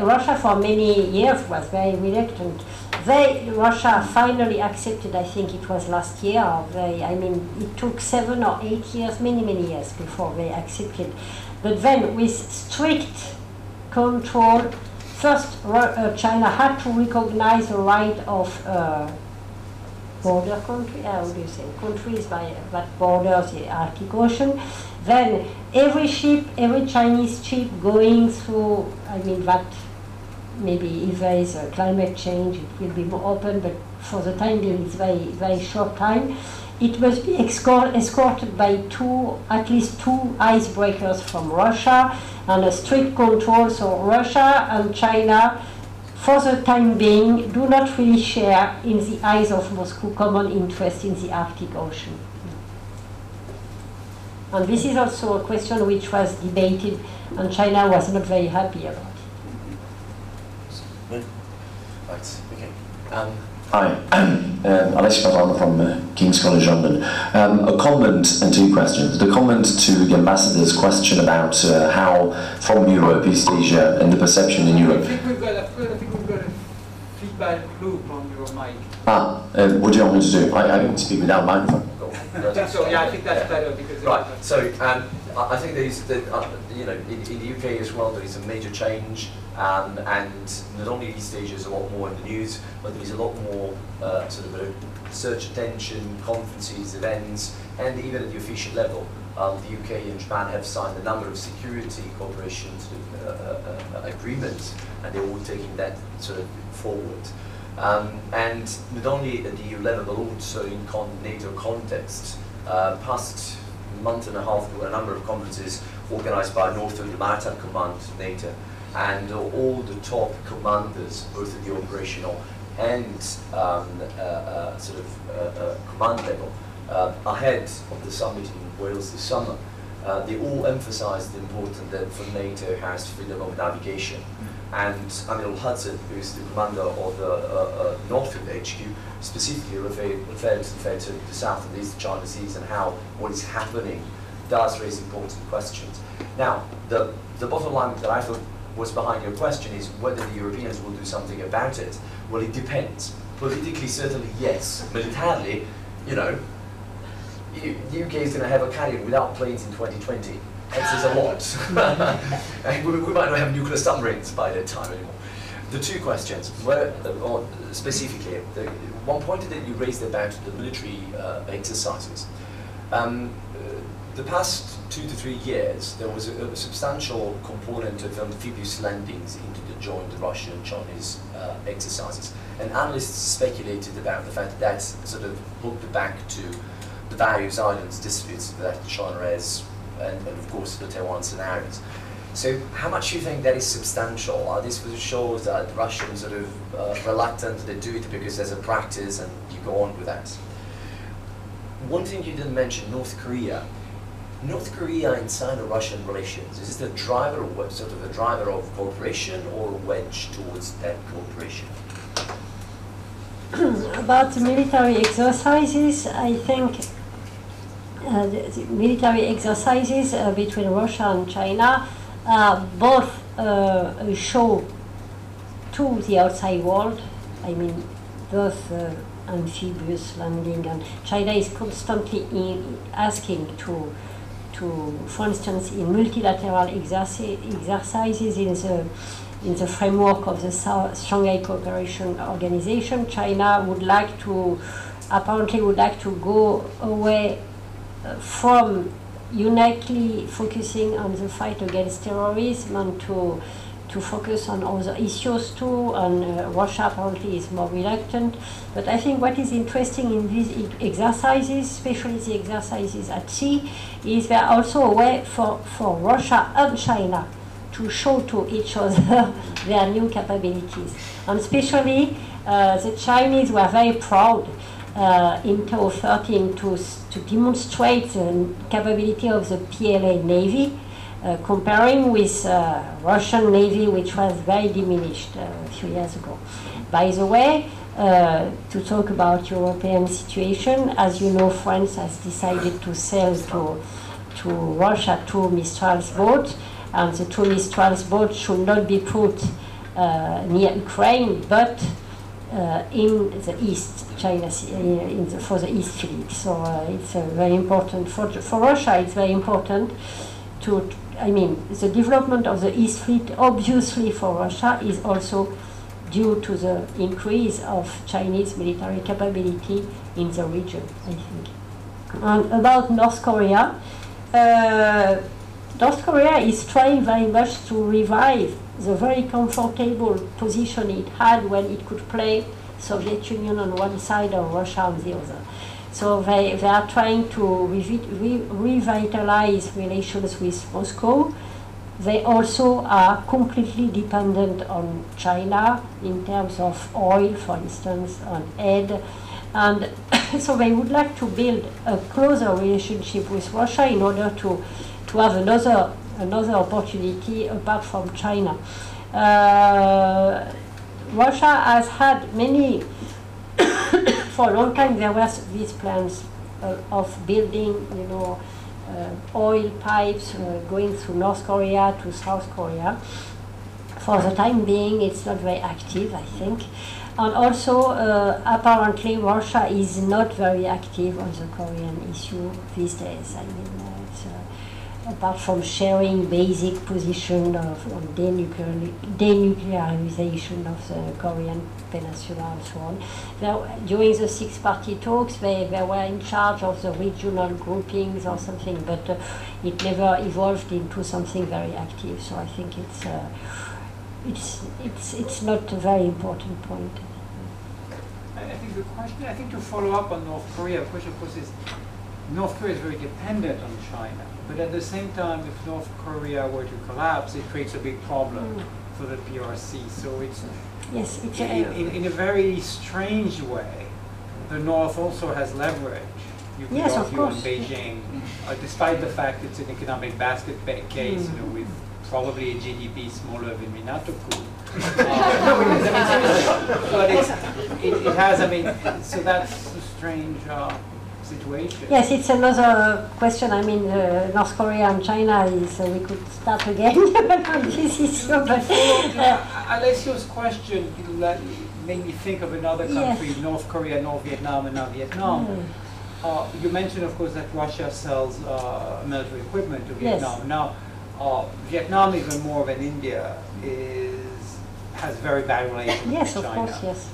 Russia for many years was very reluctant. Russia finally accepted, I think it was last year, it took 7 or 8 years, many years before they accepted. But then with strict control, first China had to recognize the right of border countries that border the Arctic Ocean. Then every Chinese ship going through, that maybe if there is a climate change, it will be more open, but for the time being, it's very short time. It must be escorted by at least two icebreakers from Russia, and a strict control. So Russia and China, for the time being, do not really share, in the eyes of Moscow, common interest in the Arctic Ocean. And this is also a question which was debated, and China was not very happy about it.
Right, okay. Hi, Alessio Pavano from King's College London. A comment and two questions. The comment to the ambassador's question about how from Europe, East Asia, and the perception in Europe.
I think we've got a feedback loop on your mic.
What do you want me to do? I can speak without a microphone.
I think so. Yeah, I think that's better because.
Right. So I think in the UK as well, there is a major change. And not only East Asia is a lot more in the news, but there is a lot more search attention, conferences, events, and even at the official level, the UK and Japan have signed a number of security cooperation agreements, and they're all taking that forward. And not only at the EU level, but also in NATO context. Past month and a half, there were a number of conferences organized by Northern Maritime Command, NATO, and all the top commanders, both at the operational and command level, ahead of the summit in Wales this summer, they all emphasized the importance that for NATO has freedom of navigation. And Admiral Hudson, who is the commander of the Northfield HQ, specifically referred to the South and East China Seas and how what is happening does raise important questions. Now, the bottom line that I thought was behind your question is whether the Europeans will do something about it. Well, it depends. Politically, certainly yes. Militarily, you know, the UK is going to have a carrier without planes in 2020. That says a lot. And we might not have nuclear submarines by that time anymore. The two questions were, specifically, the one point that you raised about the military exercises. The past 2 to 3 years, there was a substantial component of amphibious landings into the joint Russian-Chinese exercises. And analysts speculated about the fact that that's sort of hooked back to the various islands disputes that China has, and of course the Taiwan scenarios. So how much do you think that is substantial? This shows that the Russians sort of reluctant to do it because there's a practice and you go on with that. One thing you didn't mention, North Korea. North Korea and Sino-Russian relations, is it a driver, or sort of a driver of cooperation or a wedge towards that cooperation?
About the military exercises, I think the military exercises between Russia and China are both a show to the outside world. I mean, both amphibious landing, and China is constantly asking to, for instance, in multilateral exercises in the framework of the Shanghai Cooperation Organization, China apparently would like to go away from uniquely focusing on the fight against terrorism and to focus on other issues too, and Russia apparently is more reluctant. But I think what is interesting in these exercises, especially the exercises at sea, is they're also a way for Russia and China to show to each other their new capabilities. And especially the Chinese were very proud in 2013 to demonstrate the capability of the PLA Navy, comparing with Russian Navy, which was very diminished a few years ago. By the way, to talk about European situation, as you know, France has decided to sell to Russia 2 Mistral's boats, and the 2 Mistral's boats should not be put near Ukraine, but in the East China Sea, for the East Fleet. So it's very important for Russia. It's very important to. I mean, the development of the East Fleet, obviously for Russia, is also due to the increase of Chinese military capability in the region, I think. And about North Korea, North Korea is trying very much to revive the very comfortable position it had when it could play Soviet Union on one side and Russia on the other. So they are trying to revitalize relations with Moscow. They also are completely dependent on China in terms of oil, for instance, on aid. And so they would like to build a closer relationship with Russia in order to have another opportunity apart from China. Russia has had many. For a long time, there was these plans of building, oil pipes going through North Korea to South Korea. For the time being, it's not very active, I think. And also, apparently, Russia is not very active on the Korean issue these days. I mean, apart from sharing basic position on denuclearization of the Korean Peninsula and so on. During the six-party talks, they were in charge of the regional groupings or something, but it never evolved into something very active. So I think it's not a very important point.
I think the question, to follow up on North Korea, the question of course is, North Korea is very dependent on China, but at the same time, if North Korea were to collapse, it creates a big problem for the PRC. So it's
Yes, it's
in a very strange way, the North also has leverage. You could
Yes, of
argue on
course.
Beijing, despite the fact it's an economic basket case, you know, with probably a GDP smaller than Minato-ku. No, because, I mean, seriously, but it has, I mean, so that's a strange situation.
Yes, it's another question. I mean, North Korea and China is, we could start again on this issue, but...
Alessio's question made me think of another country,
Yes.
North Korea, North Vietnam, and now Vietnam. You mentioned, of course, that Russia sells military equipment to
Yes.
Vietnam. Now, Vietnam, even more than India, has very bad relations
Yes,
with
of
China.
course, yes.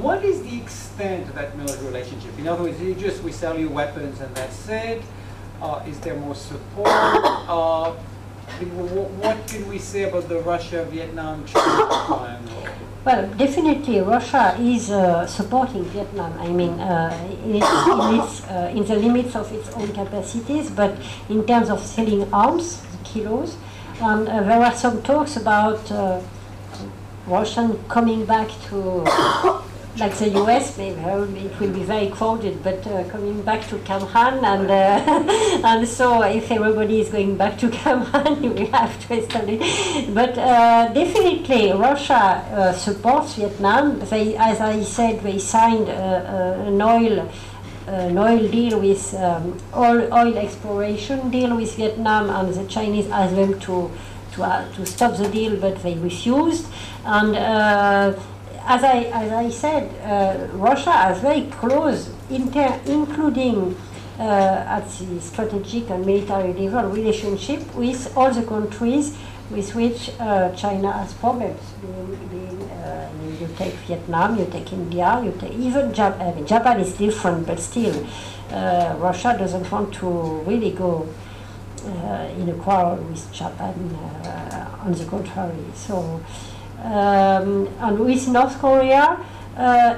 What is the extent of that military relationship? In other words, is it just we sell you weapons and that's it? Is there more support? What can we say about the Russia-Vietnam-China triangle?
Well, definitely Russia is supporting Vietnam. I mean, in the limits of its own capacities, but in terms of selling arms, kilos, and there were some talks about Russian coming back to, like the US, maybe it will be very crowded, but coming back to Kamhan, and and so if everybody is going back to Kamhan, you will have to establish. But definitely, Russia supports Vietnam. They, as I said, they signed an oil deal with oil exploration deal with Vietnam, and the Chinese asked them to stop the deal, but they refused. And as I said, Russia has very close, including at the strategic and military level, relationship with all the countries with which China has problems. You take Vietnam, you take India, you take even Japan. I mean, Japan is different, but still, Russia doesn't want to really go in a quarrel with Japan. On the contrary, so. And with North Korea,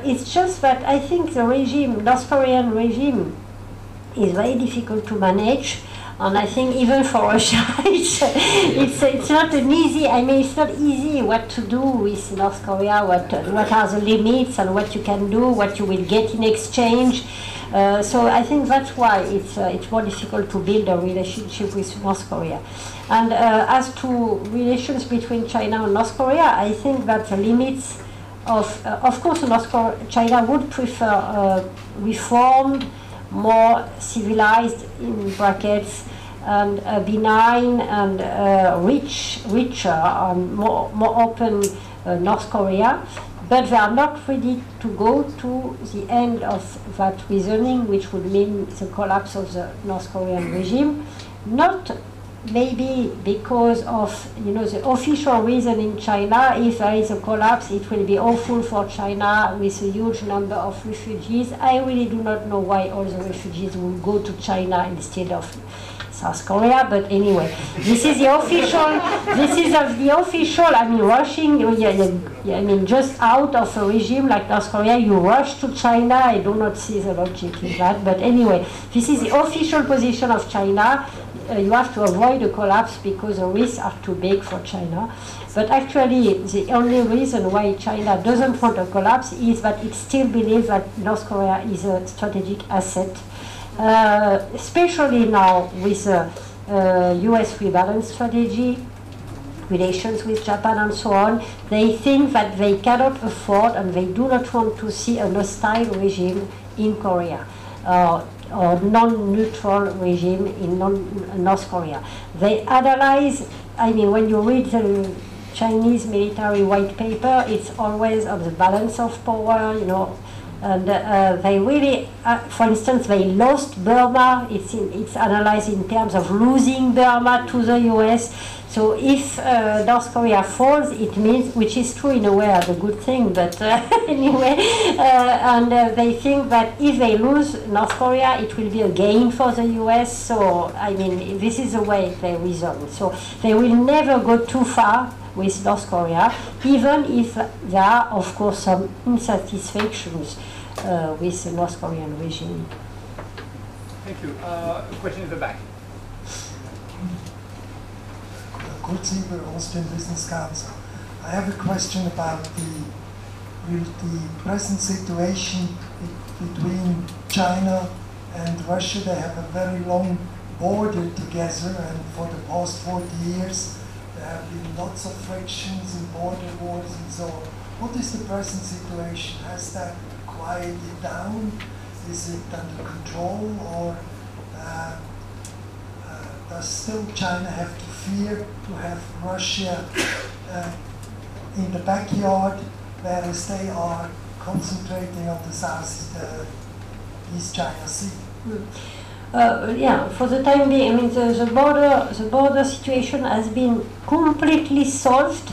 it's just that I think the regime, North Korean regime, is very difficult to manage, and I think even for Russia, it's not an easy. I mean, it's not easy what to do with North Korea. What are the limits and what you can do, what you will get in exchange. So I think that's why it's more difficult to build a relationship with North Korea. And as to relations between China and North Korea, I think that the limits of course, China would prefer reformed, more civilized, in brackets, and benign and richer and more open North Korea. But they are not ready to go to the end of that reasoning, which would mean the collapse of the North Korean regime. Not maybe because of the official reason in China. If there is a collapse, it will be awful for China with a huge number of refugees. I really do not know why all the refugees will go to China instead of South Korea, but anyway, this is the official. This is of the official. I mean, rushing. I mean, just out of a regime like North Korea, you rush to China. I do not see the logic in that. But anyway, this is the official position of China. You have to avoid a collapse because the risks are too big for China. But actually, the only reason why China doesn't want a collapse is that it still believes that North Korea is a strategic asset. Especially now with US rebalance strategy, relations with Japan and so on, they think that they cannot afford and they do not want to see a hostile regime in Korea. Or non-neutral regime in North Korea. They analyze, I mean, when you read the Chinese military white paper, it's always on the balance of power, and they really, for instance, they lost Burma. It's analyzed in terms of losing Burma to the US. So if North Korea falls, it means, which is true in a way, as a good thing, but anyway, and they think that if they lose North Korea, it will be a gain for the US. So, I mean, this is the way they reason. So they will never go too far with North Korea, even if there are, of course, some insatisfactions with the North Korean regime.
Thank you. Question in the back.
Kurt Sieber, Austrian Business Council. I have a question about the present situation between China and Russia. They have a very long border together, and for the past 40 years there have been lots of frictions and border wars and so on. What is the present situation? Has that quieted down? Is it under control, or does still China have to fear to have Russia in the backyard, whereas they are concentrating on the East China Sea?
Yeah, for the time being, I mean, the border situation has been completely solved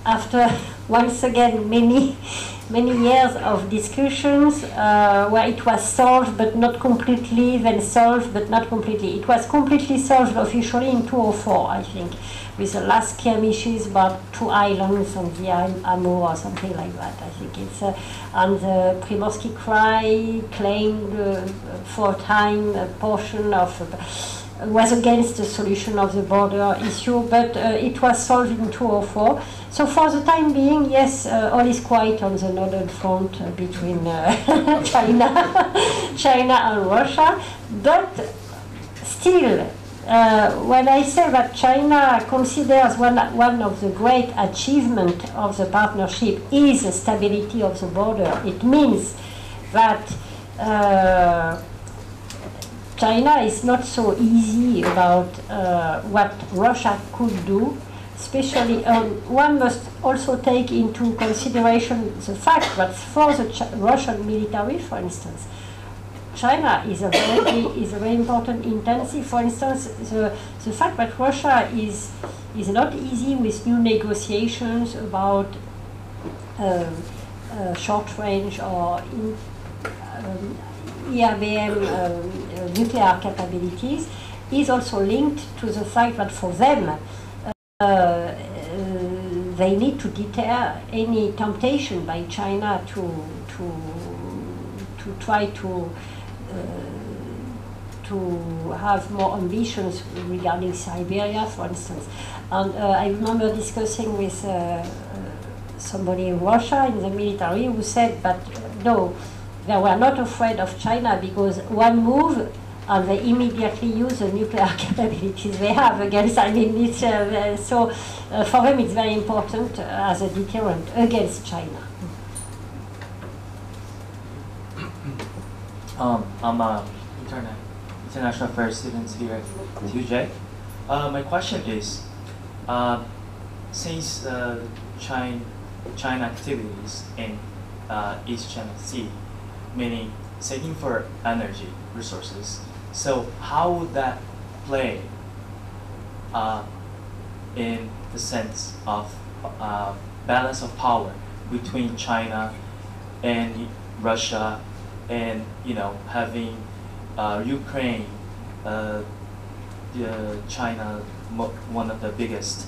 after, once again, many years of discussions where it was solved but not completely, then solved but not completely. It was completely solved officially in 2004, I think, with the last skirmishes about 2 islands on the Amur or something like that. I think it's and the Primorsky Krai claimed for a time a portion of was against the solution of the border issue, but it was solved in 2004. So for the time being, yes, all is quiet on the northern front between China and Russia, but still, when I say that China considers one of the great achievements of the partnership is the stability of the border, it means that China is not so easy about what Russia could do, especially one must also take into consideration the fact that for the Russian military, for instance, China is a very important intensive. For instance, the fact that Russia is not easy with new negotiations about short range or ERBM nuclear capabilities is also linked to the fact that for them they need to deter any temptation by China to try to have more ambitions regarding Siberia, for instance. And I remember discussing with somebody in Russia in the military who said that no, they were not afraid of China because one move and they immediately use the nuclear capabilities they have against, I mean, it's, so for them it's very important as a deterrent against China.
I'm an international affairs student here at TUJ. My question is, since China activities in East China Sea, meaning seeking for energy resources, so how would that play in the sense of balance of power between China and Russia, and having Ukraine, China one of the biggest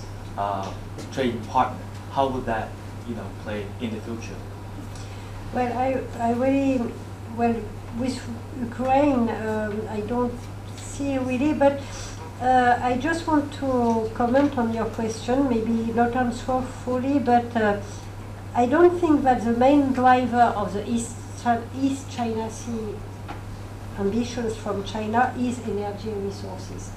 trading partner? How would that play in the future?
Well, I really, well, with Ukraine, I don't see really, but I just want to comment on your question, maybe not answer fully, but I don't think that the main driver of the East China Sea ambitions from China is energy resources.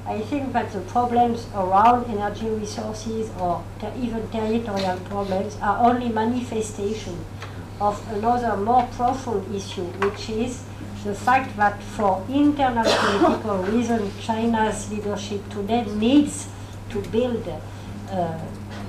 I think that the problems around energy resources or even territorial problems are only manifestation of another more profound issue, which is the fact that for internal political reasons, China's leadership today needs to build a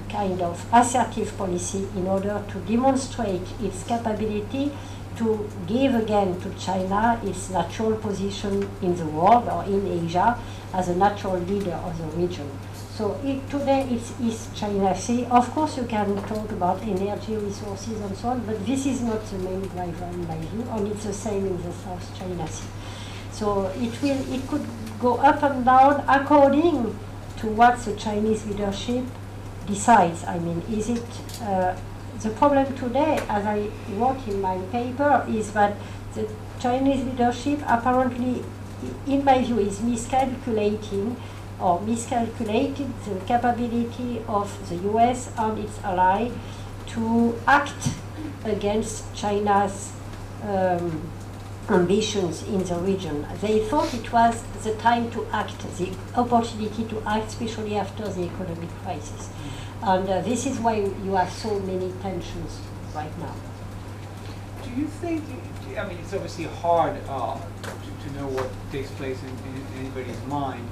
kind of assertive policy in order to demonstrate its capability to give again to China its natural position in the world or in Asia as a natural leader of the region. So today it's East China Sea. Of course you can talk about energy resources and so on, but this is not the main driver in my view, and it's the same in the South China Sea. So it could go up and down according to what the Chinese leadership decides. I mean, is it the problem today, as I wrote in my paper, is that the Chinese leadership apparently in my view, is miscalculating or miscalculated the capability of the US and its ally to act against China's ambitions in the region. They thought it was the time to act, the opportunity to act, especially after the economic crisis. And this is why you have so many tensions right now.
Do you think, I mean, it's obviously hard to know what takes place in anybody's mind.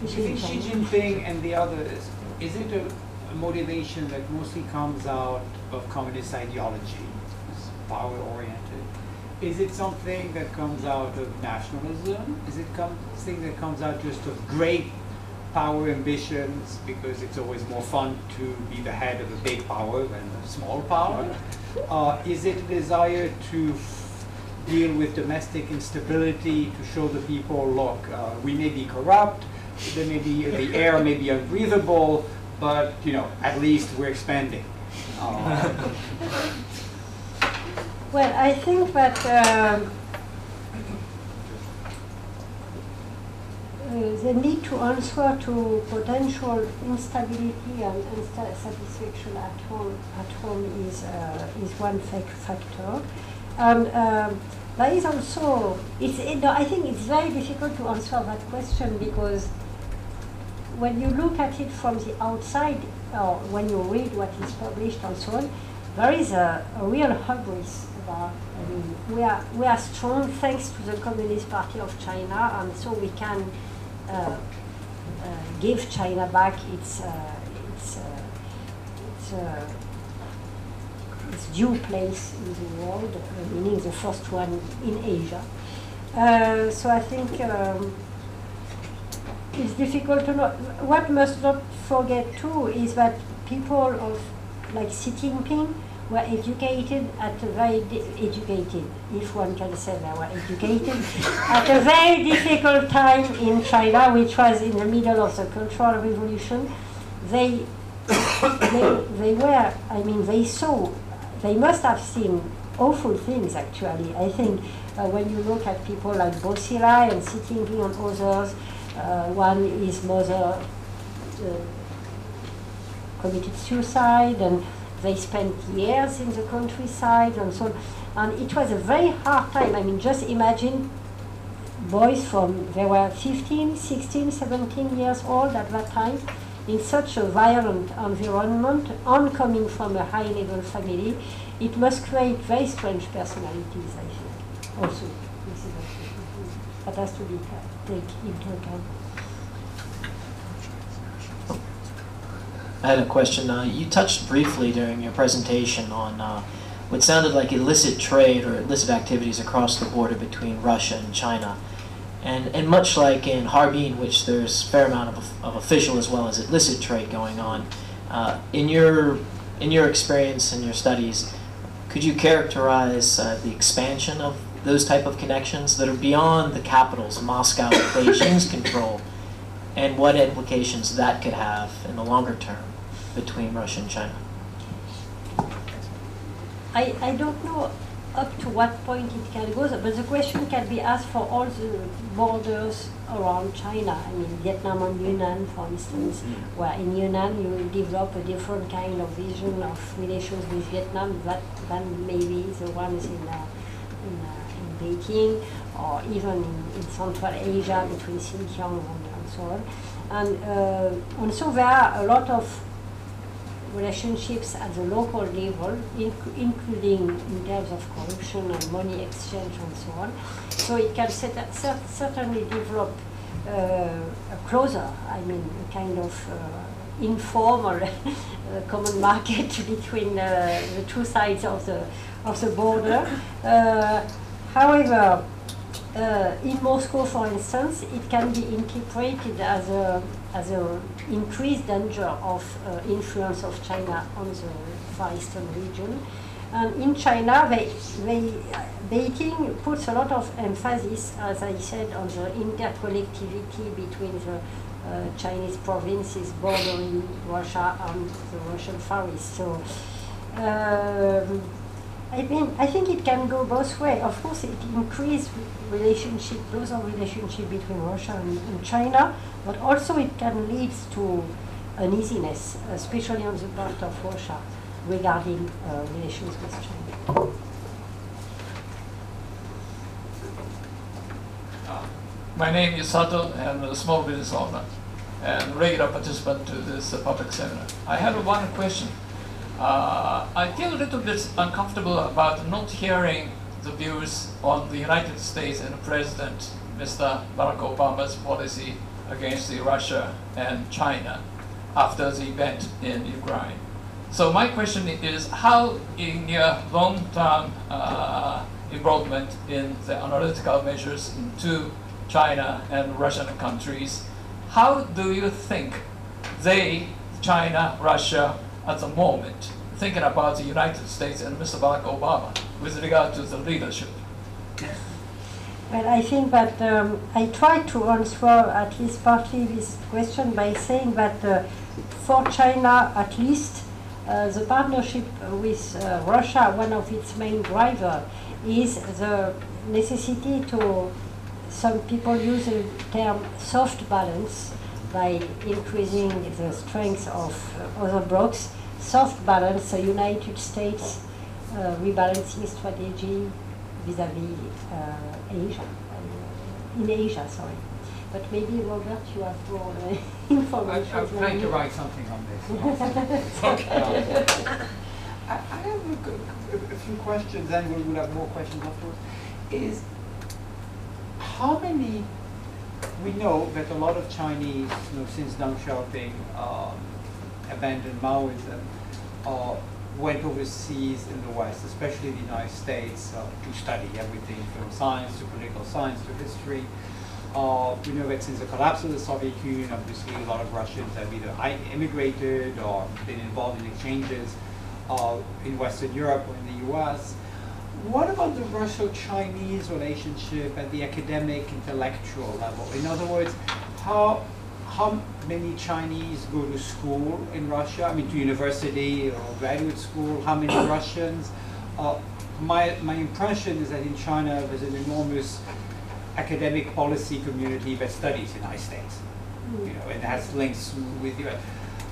Do you think Xi Jinping and the others, is it a motivation that mostly comes out of communist ideology, power-oriented? Is it something that comes out of nationalism? Is it something that comes out just of great power ambitions, because it's always more fun to be the head of a big power than a small power? Is it a desire to deal with domestic instability, to show the people, look, we may be corrupt, there may be, the air may be unbreathable, but at least we're expanding?
Well, I think that the need to answer to potential instability and unsatisfaction at home is one factor. And there is also, I think it's very difficult to answer that question, because when you look at it from the outside, or when you read what is published and so on, there is a real hubris about, I mean, we are strong thanks to the Communist Party of China, and so we can give China back its due place in the world, meaning the first one in Asia. So I think it's difficult to know. What must not forget too is that people of like Xi Jinping were educated at a very educated, if one can say they were educated, at a very difficult time in China, which was in the middle of the Cultural Revolution. They were, I mean, they must have seen awful things, actually. I think when you look at people like Bo Xilai and Xi Jinping and others, one, his mother committed suicide, and they spent years in the countryside and so on. And it was a very hard time. I mean, just imagine boys they were 15, 16, 17 years old at that time, in such a violent environment, and coming from a high-level family. It must create very strange personalities, I think. Also, this is that has to be taken into account.
I had a question. You touched briefly during your presentation on what sounded like illicit trade or illicit activities across the border between Russia and China. And much like in Harbin, which there's a fair amount of official as well as illicit trade going on, in your experience and your studies, could you characterize the expansion of those type of connections that are beyond the capitals, Moscow and Beijing's control, and what implications that could have in the longer term between Russia and China?
I don't know up to what point it can go, but the question can be asked for all the borders around China. I mean, Vietnam and Yunnan, for instance, where in Yunnan you develop a different kind of vision of relations with Vietnam than maybe the ones in Beijing, or even in Central Asia between Xinjiang and so on. And so there are a lot of relationships at the local level, including in terms of corruption and money exchange and so on. So it can certainly develop a closer, I mean, a kind of informal common market between the two sides of the border. However, in Moscow, for instance, it can be interpreted as a increased danger of influence of China on the Far Eastern region. And in China, Beijing puts a lot of emphasis, as I said, on the interconnectivity between the Chinese provinces bordering Russia and the Russian Far East. So, I think it can go both ways. Of course, it increases relationship, closer relationship between Russia and China, but also it can lead to uneasiness, especially on the part of Russia, regarding relations with China.
My name is Sato, and I'm a small business owner and regular participant to this public seminar. I have one question. I feel a little bit uncomfortable about not hearing the views on the United States and President Mr. Barack Obama's policy against Russia and China after the event in Ukraine. So my question is, how in your long-term involvement in the analytical measures into China and Russian countries, how do you think they, China, Russia, at the moment, thinking about the United States and Mr. Barack Obama with regard to the leadership?
Well, I think that I tried to answer at least partly this question by saying that for China, at least, the partnership with Russia, one of its main drivers is the necessity to, some people use the term soft balance by increasing the strength of other blocs. Soft balance, the United States rebalancing strategy vis-à-vis Asia, in Asia, sorry. But maybe, Robert, you have more information.
I'm trying to write something on this. Okay. I have a few questions, and we'll have more questions afterwards. Is how many, we know that a lot of Chinese, since Deng Xiaoping abandoned Maoism, went overseas in the West, especially the United States, to study everything from science to political science to history. We know that since the collapse of the Soviet Union, obviously a lot of Russians have either immigrated or been involved in exchanges in Western Europe or in the US. What about the Russo-Chinese relationship at the academic, intellectual level? In other words, how many Chinese go to school in Russia? I mean, to university or graduate school? How many Russians? My impression is that in China there's an enormous academic policy community that studies the United States, and has links with you.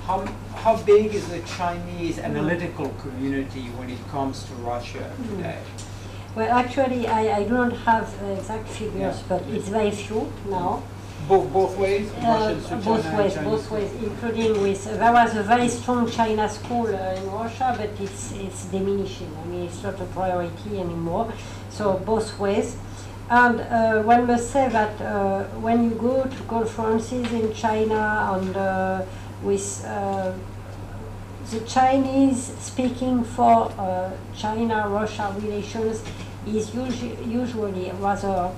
How big is the Chinese analytical community when it comes to Russia today?
Well, actually, I do not have exact figures, but it's very few now.
Both ways? Russians to China,
both ways, including with, there was a very strong China school in Russia, but it's diminishing. I mean, it's not a priority anymore. So both ways. And one must say that when you go to conferences in China and with the Chinese speaking for China-Russia relations is usually rather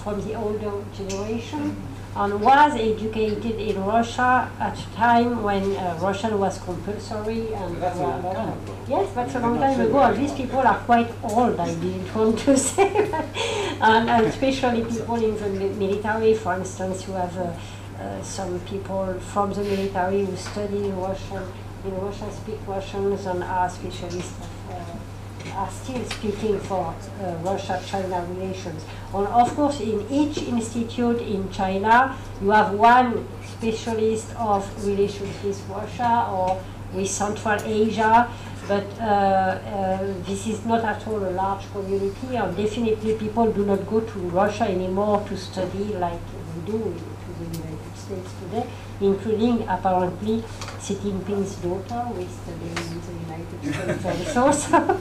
from the older generation and was educated in Russia at a time when Russian was compulsory. And
that's a long time ago.
Yes, that's a long time ago. And these people are quite old, I didn't want to say that. And especially people in the military, for instance, you have some people from the military who study in Russia, speak Russians, and are specialists are still speaking for Russia-China relations. And of course, in each institute in China, you have one specialist of relations with Russia or with Central Asia, but this is not at all a large community, and definitely people do not go to Russia anymore to study like we do to the United States today, including apparently Xi Jinping's daughter, who is studying in the United States also.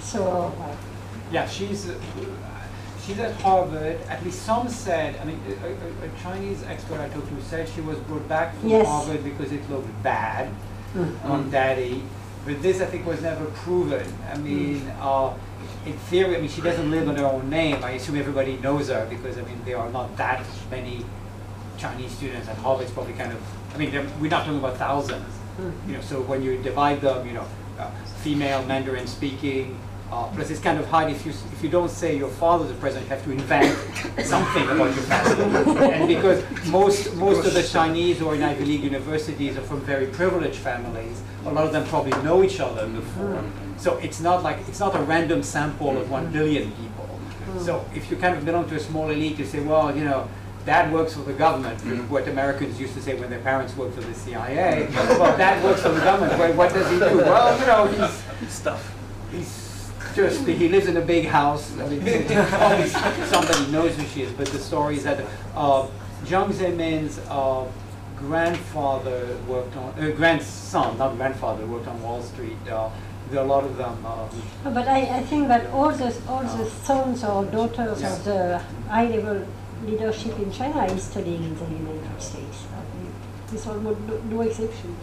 So,
yeah, she's at Harvard. At least some said, I mean, a Chinese expert I talked to said she was brought back from Harvard because it looked bad on Daddy. But this, I think, was never proven. I mean, in theory, I mean, she doesn't live under her own name. I assume everybody knows her because, I mean, there are not that many Chinese students at Harvard. It's probably kind of, I mean, we're not talking about thousands. So when you divide them, female Mandarin speaking, Plus, it's kind of hard if you don't say your father's the president, you have to invent something about your family. And because most of the Chinese who are in Ivy League universities are from very privileged families, a lot of them probably know each other before. So it's not a random sample of 1 billion people. So if you kind of belong to a small elite, you say, well, you know, Dad works for the government, what Americans used to say when their parents worked for the CIA. Well, Dad works for the government. Well, what does he do? Well, you know, he lives in a big house. I mean, obviously somebody knows who she is, but the story is that Jiang Zemin's grandfather worked on, grandson, not grandfather, worked on Wall Street. There are a lot of them.
But I think that all the sons or daughters of the high-level leadership in China is studying in the United States. There's almost no exception.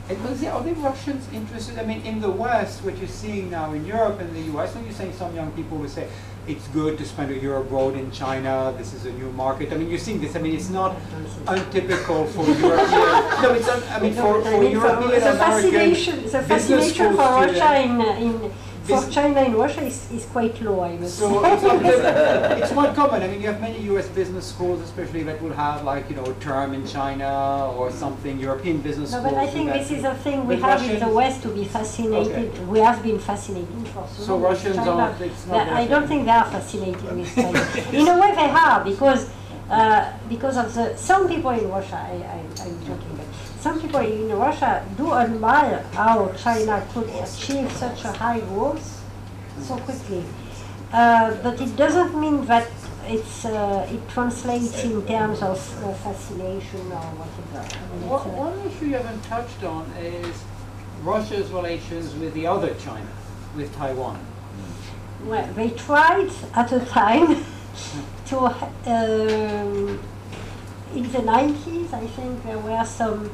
Are the Russians interested? I mean, in the West, what you're seeing now in Europe and the US, and you're saying some young people will say, it's good to spend a year abroad in China, this is a new market. I mean, you're seeing this. I mean, it's not untypical for European. No, it's for European American.
The fascination for Russia for China in Russia is quite low, I must say.
It's quite common. I mean, you have many U.S. business schools, especially that will have, like, you know, a term in China or something. European business schools.
No, but I think this is a thing we have in the West to be fascinated. Okay. We have been fascinated for so long.
Russians
China.
Aren't.
I don't think they are fascinated with China. In a way, they are because of some people in Russia. I'm joking, but some people in Russia do admire how China could achieve such a high growth so quickly. But it doesn't mean that it translates in terms of fascination or whatever. I mean,
one issue you haven't touched on is Russia's relations with the other China, with Taiwan.
Well, they tried at a time to, in the 90s, I think there were some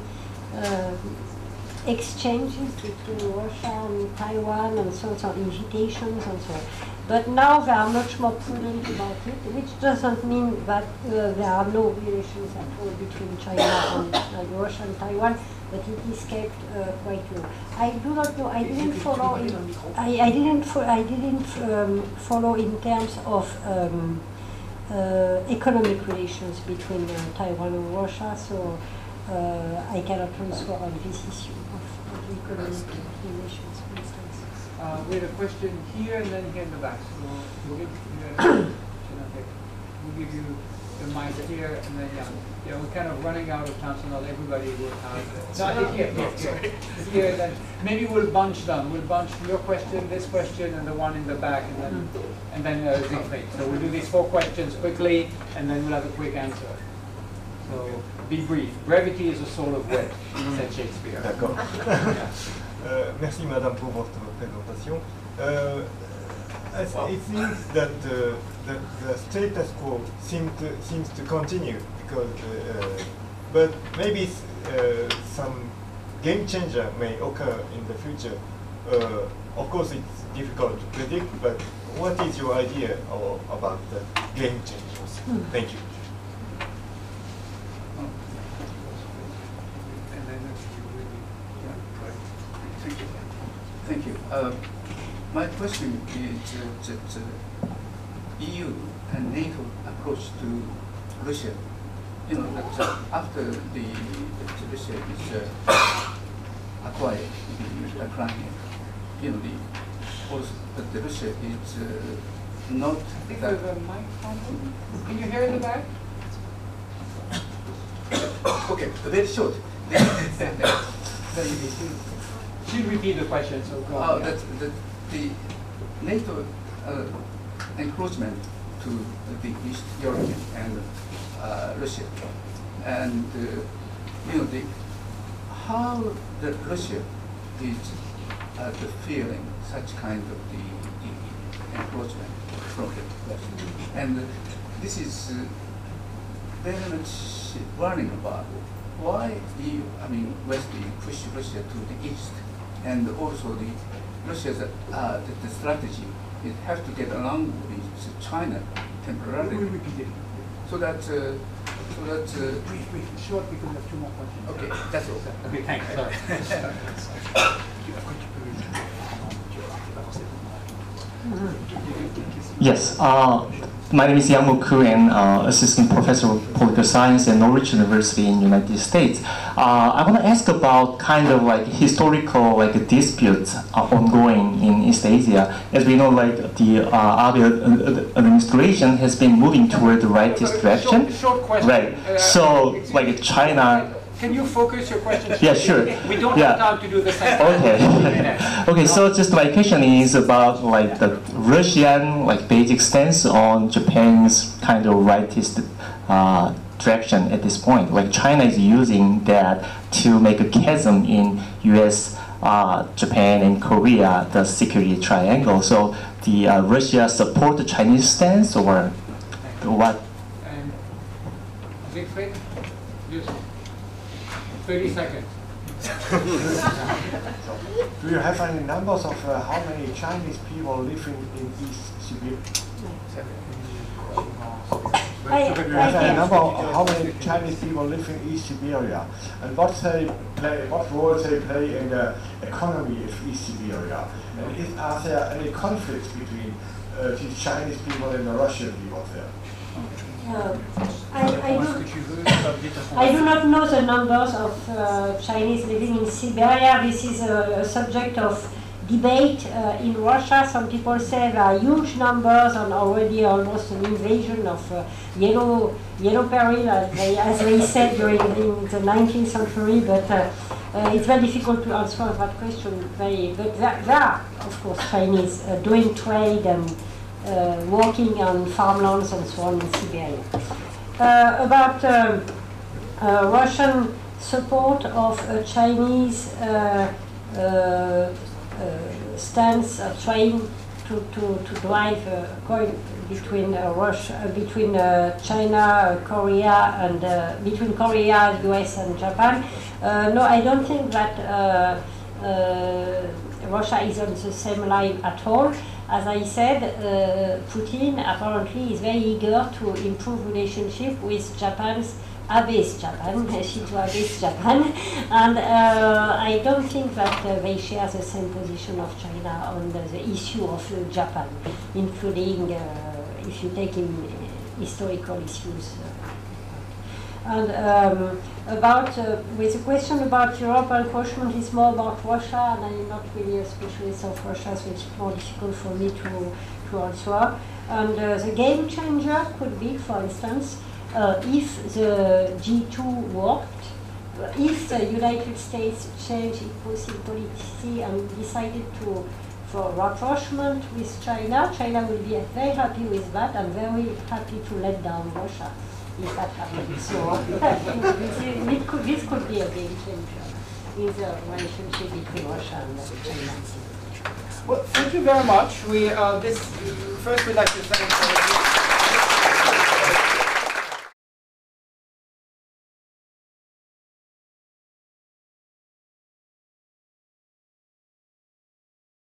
exchanges between Russia and Taiwan and so on, invitations and so on. But now they are much more prudent about it, which doesn't mean that there are no relations at all between China and Russia and Taiwan, but it is kept quite low. I do not know. I didn't follow. I didn't follow in terms of economic relations between Taiwan and Russia. So I cannot answer on this issue of economic relations, for instance.
We had a question here and then here in the back. So we'll give you the mic here and then yeah, we're kind of running out of time, so not everybody will have. No, here, then maybe we'll bunch them. We'll bunch your question, this question, and the one in the back, and then Siegfried. So we'll do these 4 questions quickly, and then we'll have a quick answer. So be brief. Brevity is a soul of wit, said Shakespeare.
D'accord. Merci Madame pour votre présentation. It seems that the status quo seems to continue because, but maybe some game changer may occur in the future. Of course, it's difficult to predict, but what is your idea about the game changers? Thank you.
Thank you. My question is that EU and NATO approach to Russia. You know that after the Russia is acquired the Crimea, you know the Russia is not.
Can you hear in the back?
Okay, very short.
She'll repeat the question, so go on.
The NATO encroachment to the East Europe and Russia, and you know how the Russia is feeling such kind of the encroachment from the West, and this is very much worrying about why West push Russia to the east, and also the Russia's the strategy is have to get along with China temporarily. So that
brief, short, because we have 2 more questions.
Okay, that's all.
Okay, thanks. Sorry.
Yes. My name is Yang Moku, and assistant professor of political science at Norwich University in United States. I want to ask about kind of like historical disputes ongoing in East Asia. As we know, the Abe administration has been moving toward the rightist direction.
Short question.
Right. So China.
Can you focus your question?
Yeah, sure.
We don't have time to do the same.
Okay. Okay. So just my question is about the Russian basic stance on Japan's kind of rightist direction at this point. China is using that to make a chasm in U.S., Japan, and Korea, the security triangle. So the Russia support the Chinese stance or what?
Siegfried, just 30 seconds.
Do you have any numbers of how many Chinese people live in East Siberia? Do you have any number of how many Chinese people live in East Siberia, and what role they play in the economy of East Siberia? And are there any conflicts between these Chinese people and the Russian people there?
I do not know the numbers of Chinese living in Siberia. This is a subject of debate in Russia. Some people say there are huge numbers and already almost an invasion of yellow peril, as they said during the 19th century. But it's very difficult to answer that question. But there are, of course, Chinese doing trade and working on farmlands and so on in Siberia. About Russian support of a Chinese stance, trying to drive a coin between between China, Korea, and between Korea, US, and Japan. No, I don't think that Russia is on the same line at all. As I said, Putin apparently is very eager to improve relationship with Abe's Japan, Shinzo Abe's Japan, and I don't think that they share the same position of China on the issue of Japan, including if you take in historical issues. And about with the question about Europe encroachment is more about Russia, and I'm not really a specialist of Russia, so it's more difficult for me to answer. And the game changer could be, for instance, if the G2 worked, if the United States changed its policy and decided for rapprochement with China, China will be very happy with that and very happy to let down Russia if that happens. So this could be a game changer in the relationship between Russia and China.
Well, thank you very much. First we'd like to thank